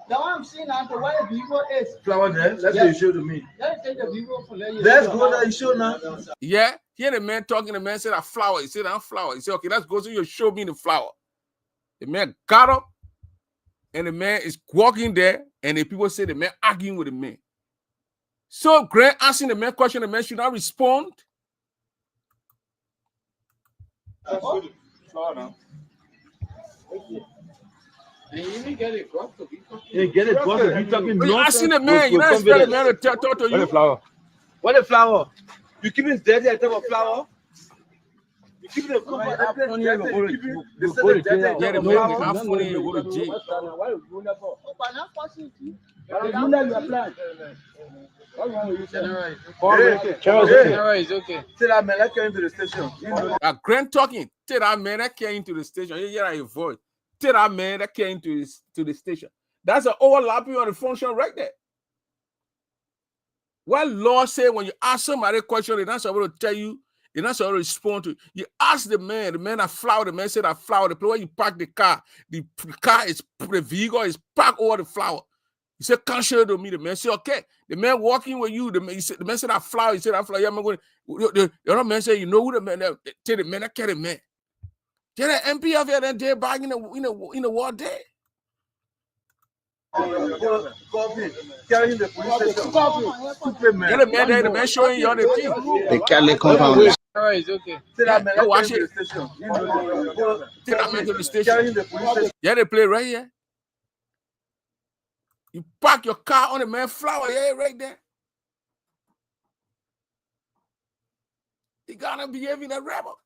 The one I'm seeing now, where the people is. Flower there? Let's say you show to me. Let's go there. You show now. Yeah. Here the man talking. The man said a flower. He said I'm flower. He said, okay, let's go. So you show me the flower. The man got up, and the man is walking there, and the people say the man arguing with the man. So Grant asking the man question, the man should not respond. You didn't get it across to be talking But you nonsense. asking the man, you don't expect the man to talk to What you. the flower? What the flower? You keep it dirty at the flower? You keep it Yeah, the man, I'm funny, you go to jail. Why you doing that for? You apply. What's wrong with you, sir? It's okay. Say that man, let's get into the station. That grand talking, tell that man that came into the station. You hear your voice. Tell that man that came to the station. That's an overlapping on the function right there. What law say when you ask somebody a question, they're not supposed to tell you, they're not supposed to respond to you. You ask the man that flower, the man said that flower, the place where you park the car is, the vehicle is parked over the flower. He said, can't show it to me. The man said, okay. The man walking with you, the man said that flower, he said that flower, yeah, I'm going. The other man said, you know who the man, tell the man that carry the man. Tell the MP of here, then they're back in the war day. Carrying the police station. Stupid man. Get the man there, the man showing you all the thing. The Cali compound is It's okay. Say that man, watch let's it. get into the station. Take that man to the station. Carrying the police station. Yeah, they play right here. You park your car on the man flower, yeah, right there. You gotta behave in a rebel.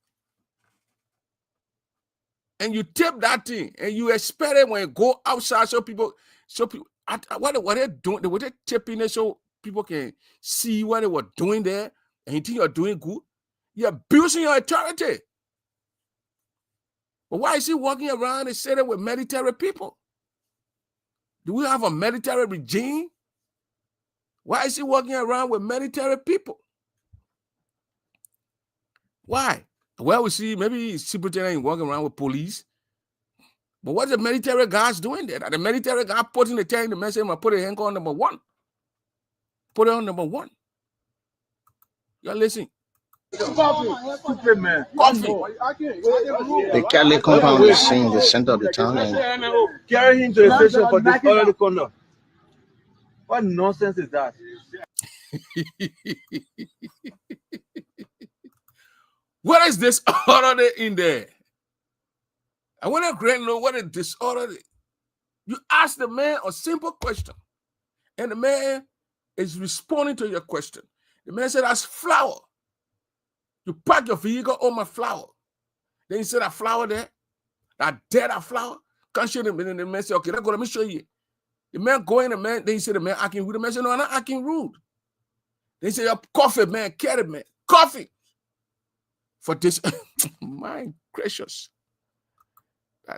And you tip that thing, and you expect it when you go outside, so people, what they're doing, they were tipping it so people can see what they were doing there, and you think you're doing good. You're abusing your authority. But why is he walking around and saying that we're military people? Do we have a military regime? Why is he walking around with military people? Why? Well, we see maybe Superintendent walking around with police. But what's the military guys doing there? The military guy putting the tank, the man saying, put a hand on number 1. Put it on number 1. Y'all listen. Stupid man. Coffee. the Cali compound is in the center of the town, and Carry him to the station for this other corner. What nonsense is that? What is this disorder in there? I want to great know what is disorder. You ask the man a simple question, and the man is responding to your question. The man said, that's flower. You park your vehicle on my flower. Then you see that flower there, that dead flower. Can't show them. And the man said, okay, let me show you. The man going, the man, then you see the man acting rude. The man said, no, I'm not acting rude. They say, coffee, man, carry man, coffee. For this, my gracious.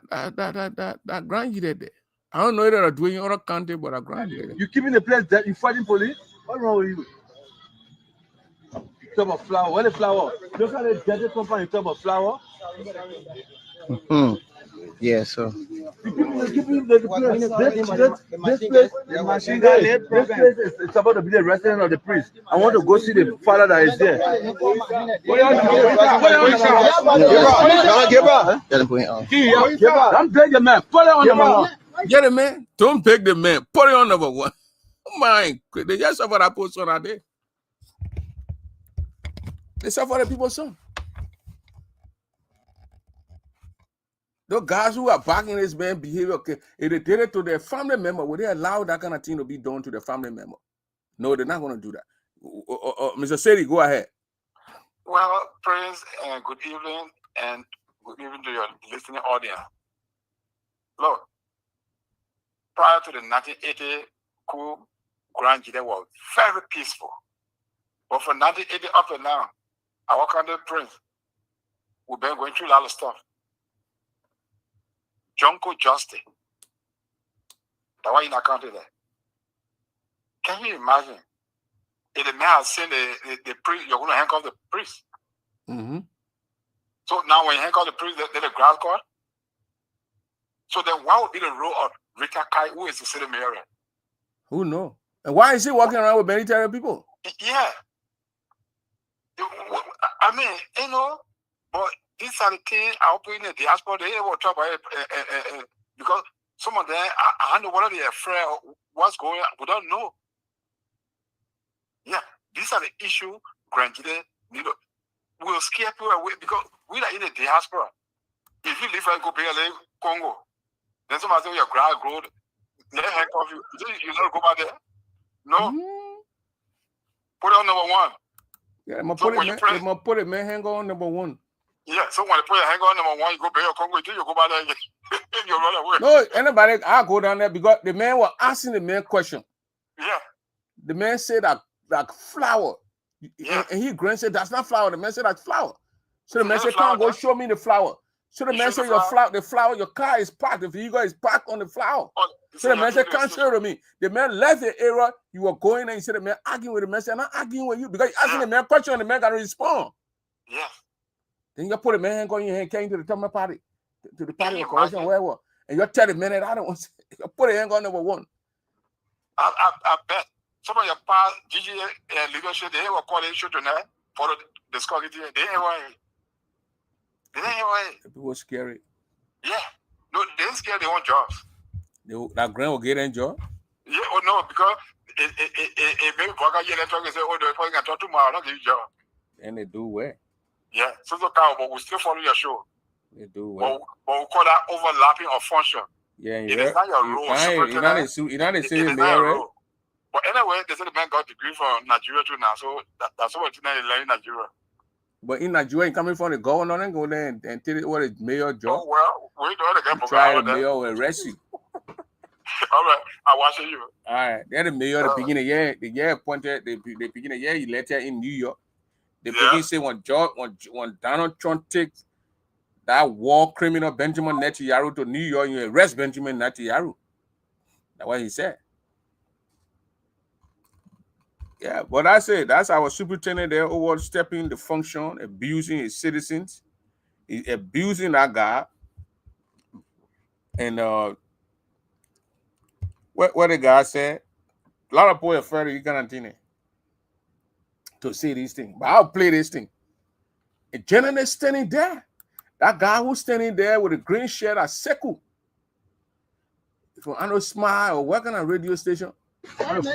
That grand you there. I don't know that I'm doing other country, but I grand you there. You keeping the place that you fighting police? What's wrong with you? You talk about flower. What is flower? Look at the dirty compound. You talk about flower. yeah, so This place is about to be the residence of the priest. I want to go see the father that is there. Don't beg the man. Put it on number 1. Get it, man. Don't beg the man. Put it on number 1. Oh my, they just suffer that post on that day. They suffer the people's son. Those guys who are backing this man behavior, okay, if they did it to their family member, would they allow that kind of thing to be done to their family member? No, they're not going to do that. Mr. Sadie, go ahead. Well, Prince, good evening, and good evening to your listening audience. Look, prior to the 1980 coup, Grand Jide was very peaceful. But from 1980 up to now, our country, Prince, we've been going through a lot of stuff. Junko Justice. That one in our country there. Can you imagine? If the man has seen the priest, you're going to handcuff the priest. Mm-hmm. So now when you handcuff the priest, they're the ground court. So then what would be the role of Rita Kai, who is the city mayor? Who knows? And why is he walking around with military people? Yeah. I mean, you know, but these are the things I put in the diaspora. They will talk about it because some of them, I don't know whether they're afraid of what's going on. We don't know. Yeah, these are the issues Grand Jide need to will scare people away because we are in the diaspora. If you live and go PLA, Congo, then somebody say your grass grow, let heck off you. You don't go back there? No. Put it on number one. Yeah, I'm put it, man, hang on number one. Yeah, so when you put your hang on number one, you go back Congo, you go back there again. You run away. No, anybody, I go down there because the man was asking the man question. Yeah. The man said that flower. Yeah. And he grinned said that's not flower. The man said that's flower. So the man said, come go show me the flower. So the man said the flower, your car is parked. The vehicle is parked on the flower. So the man said, come show to me. The man left the area you were going and he said the man arguing with the man. Said, I'm not arguing with you because you're asking the man a question and the man got to respond. Yeah. Then you put a man on your hand, came to the Tama party, to the party of correction, wherever. And you're telling the man that I don't want to you put a hand on number one. I bet some of your past GG leadership, they were calling shoot tonight for the Scotty. They ain't worried. People were scary. Yeah. No, they ain't scared, they want jobs. That grand will get a job? Yeah, oh no, because it maybe Kwaga here and talk and say, oh, they're going to talk tomorrow, not give you job. And they do well. Yeah, so but we still follow your show. They do well. But we call that overlapping of function. Yeah, it is not your role. You're not the role. But anyway, they said the man got a degree from Nigeria too now, so that's what they learn in Nigeria. But in Nigeria, coming from the governor and go there and tell it what is mayor job. Oh, well, we don't get for try the mayor will arrest you. All right, I'm watching you. All right, they're the mayor the beginning of the year. The year appointed, the beginning of the year, he letter in New York. The beginning say when Donald Trump takes that war criminal Benjamin Netanyahu to New York, you arrest Benjamin Netanyahu. That's what he said. Yeah, but I said that's our superintendent there overstepping the function, abusing his citizens, abusing that guy. And what the guy said, a lot of people are afraid you can't to say these things. But I'll play this thing. A gentleman standing there. That guy who's standing there with a green shirt at Seku. From Ano Smile or working on a radio station. Yes.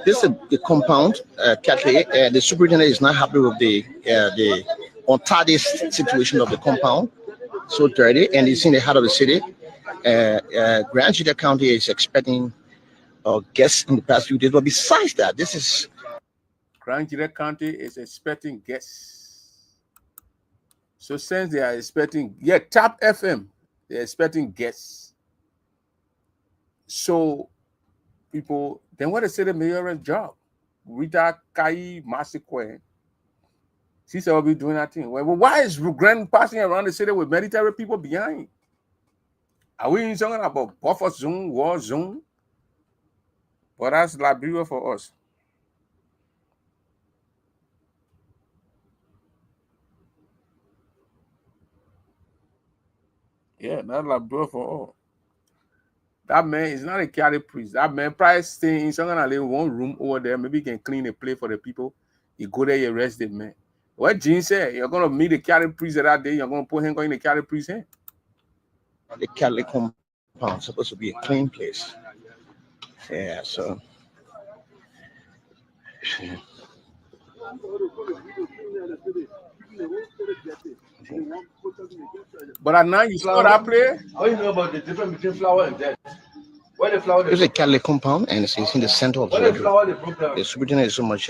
This is the compound. The superintendent is not happy with the untardist situation of the compound. So dirty, and it's in the heart of the city. Grand Juda County is expecting guests in the past few days. But besides that, this is Grand Juda County is expecting guests. So since they are expecting, Tap FM, they're expecting guests. So people, then what they say the mayor's job? Rita Kai Masikwe. She said, we'll be doing that thing. Well, why is Grand passing around the city with military people behind? Are we talking about buffer zone, war zone? But that's Liberia for us. Yeah, that's Liberia for all. That man is not a Catholic priest. That man probably staying in some kind of one room over there. Maybe he can clean a plate for the people. You go there, you arrest the man. What Gene said, you're going to meet the Catholic priest that day. You're going to put him in the Catholic priest's hand. The Catholic compound supposed to be a clean place. Yeah, so. But at night, you saw that play? How you know about the difference between flower and dead? Where the flower? It's a Catholic compound, and it's in the center of the flower. The superintendent is so much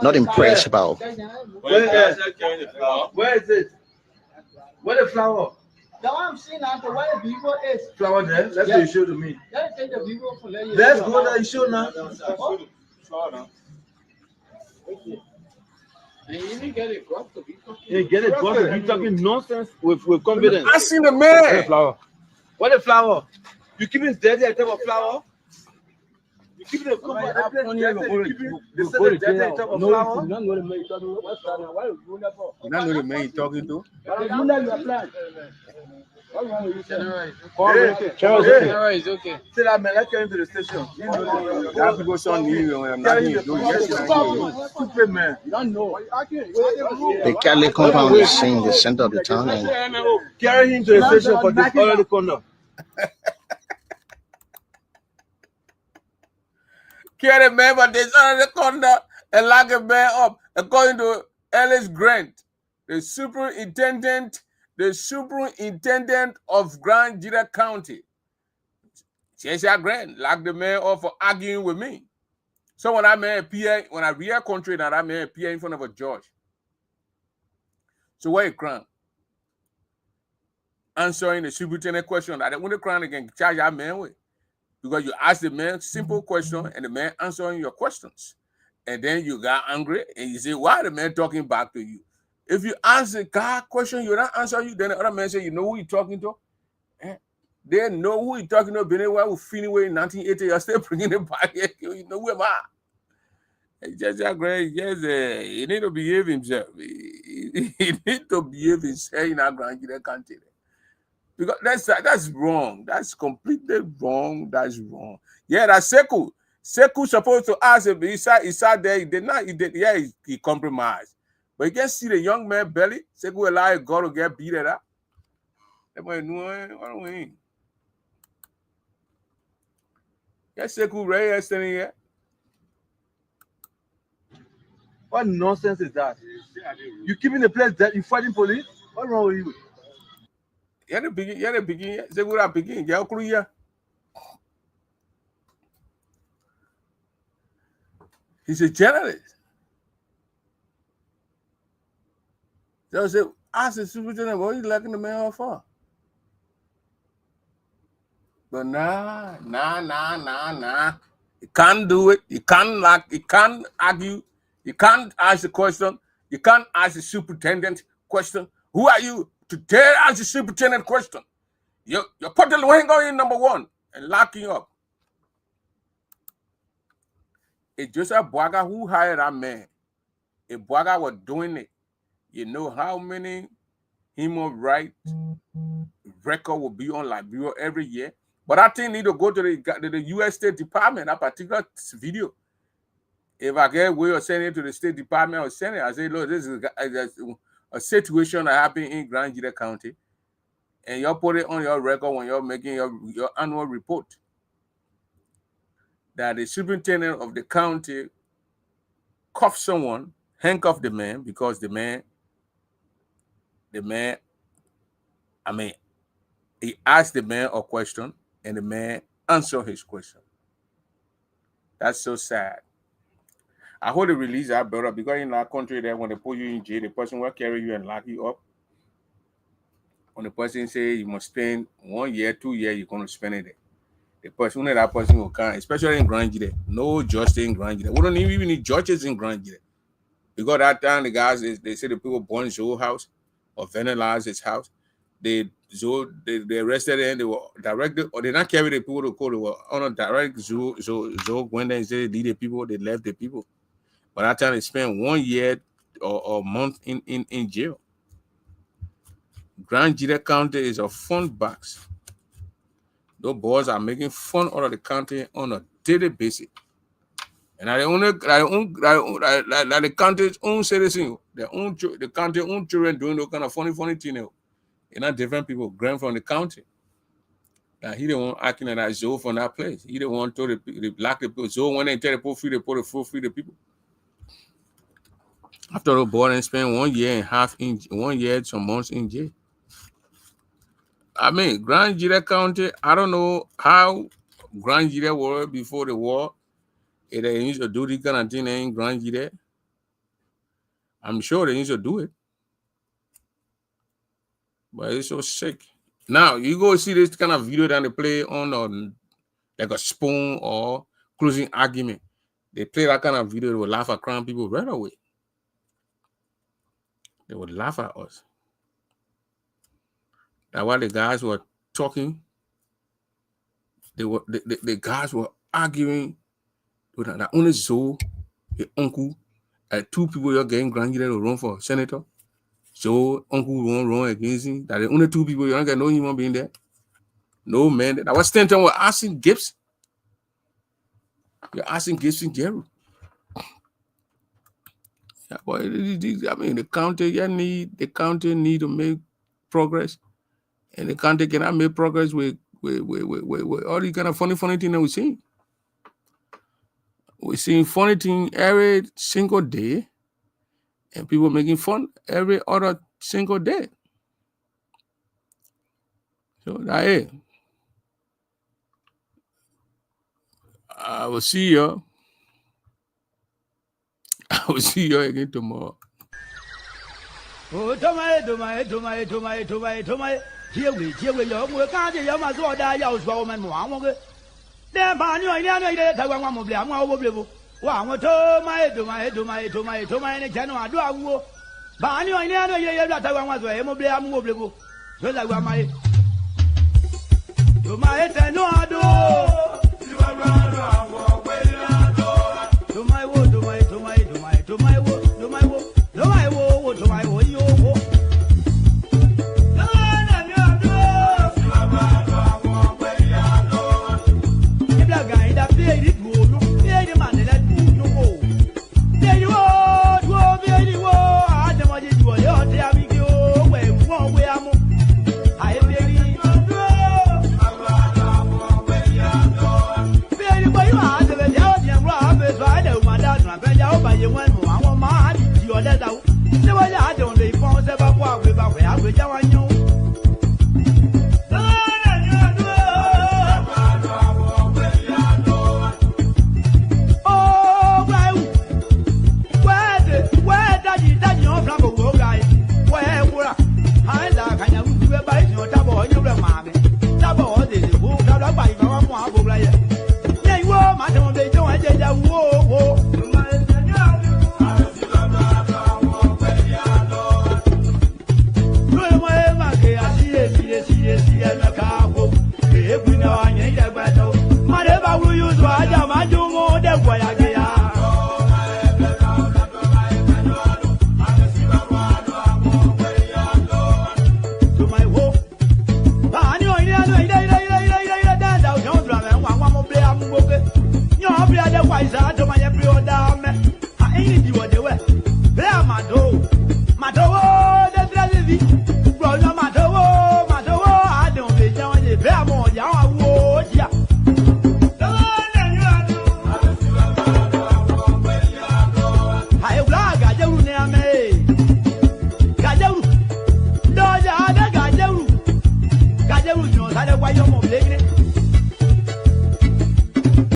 not impressed about. Where is it? Where the flower? The one I'm seeing now, where the people is. Flower there? Let's go show to me. Let's take the people for letting you. Let's go there and show now. You didn't get it across to be talking. You get it across to be talking nonsense with confidence. I seen the man. Where the flower? Where the flower? You keep it dirty at the flower? You keep it flower? No, you're not going to man you're talking to. It's okay. Say that man, let's get into the station. That people saw me when I'm not here. Stupid man. You don't know. The Catholic compound is in the center of the town. And... Carry him to the station for this already corner. carry a man, but there's another corner and lock a man up. According to Ellis Grant, the superintendent of Grand Jira County. Cheshire Grant locked the man up for arguing with me. So when I man appear, when I rear country, that I man appear in front of a judge. So where you crown? Answering the superintendent question that when the crown again charge that man with. Because you ask the man simple question and the man answering your questions. And then you got angry and you say, why the man talking back to you? If you ask the guy question, you don't answer you, then the other man say, you know who you talking to? They know who you talking to. Been away with Finiway in 1980. You're still bringing it back here. You know who am I? Just great. Yes, he need to behave himself. He need to behave himself in our Grand Jira country. Because that's wrong. That's completely wrong. That's wrong. Yeah, that's Sekou. Sekou supposed to ask him. He sat there. He did not. He did. Yeah, he compromised. But you can see the young man belly. Sekou allowed God to get beat up. That boy knew what do we mean? Yes, Sekou Ray is standing here. What nonsense is that? You keeping the place dead? You fighting police? What's wrong with you? Yeah, the begin. Sekou that begin. Yeah, Korea. He's a journalist. So I said, ask the superintendent, what are you locking the man up for? But nah. You can't do it. You can't argue. You can't ask the question. You can't ask the superintendent question. Who are you to dare ask the superintendent question? You put the Luengo in number one and locking up. It's just a Bwaga who hired that man. If Bwaga was doing it, you know how many human rights record will be on Liberia every year. But I think need to go to the U.S. State Department, that particular video. If I get way or send it to the State Department or send it, I say, look, this is a situation that happened in Grand Jira County. And you put it on your record when you're making your annual report. That the superintendent of the county cuffed someone, handcuffed the man, because the man, he asked the man a question and the man answered his question. That's so sad. I hope they release that brother, because in our country there, when they put you in jail, the person will carry you and lock you up. When the person say you must spend 1 year, 2 years, you're going to spend it there. The person, that person will come, especially in Grand Jira. No justice in Grand Jira. We don't even need judges in Grand Jira. Because that time the guys, they say the people born in Zoe house or vandalized his house. They arrested him. They were directed, or they not carry the people to court. They were on a direct Zoe went there and said they lead the people. They left the people. By that time, they spent 1 year or a month in jail. Grand Jira County is a fun box. Those boys are making fun out of the county on a daily basis. And the country's own citizens, the country's own children doing those kind of funny things. You're not different people, grand from the county. Now, he don't want acting like that Zoe from that place. He don't want to the black people. Zoe, when they tell the people free, they put the full free the people. After the boy and spent 1 year and a half 1 year, some months in jail. I mean, Grand Jira County, I don't know how Grand Jira were before the war. If they used to do this kind of thing in Grand Jira, I'm sure they used to do it. But it's so sick. Now, you go see this kind of video that they play on like a spoon or closing argument. They play that kind of video, they will laugh at crown people right away. They would laugh at us. That while the guys were talking, the guys were arguing with that only Zoe, the uncle, two people you're getting Grand Jira to run for senator. So uncle won't run against him. That the only two people you don't get no human being there. No man. That was Stanton was asking Gibbs. You're asking Gibbs in jail. Yeah, but I mean the county need to make progress. And the country cannot make progress with all these kind of funny things that we see. we're seeing funny thing every single day, and people making fun every other single day. So that is. I will see you. I will see you again tomorrow. Oh, tomai. Here we young, we can't hear my sword. I was woman. One then, Barney, I know that one will be a more will. One to my general. Do I go? Barney, I know that I was a mobile. So I want my. To my head, no, I do.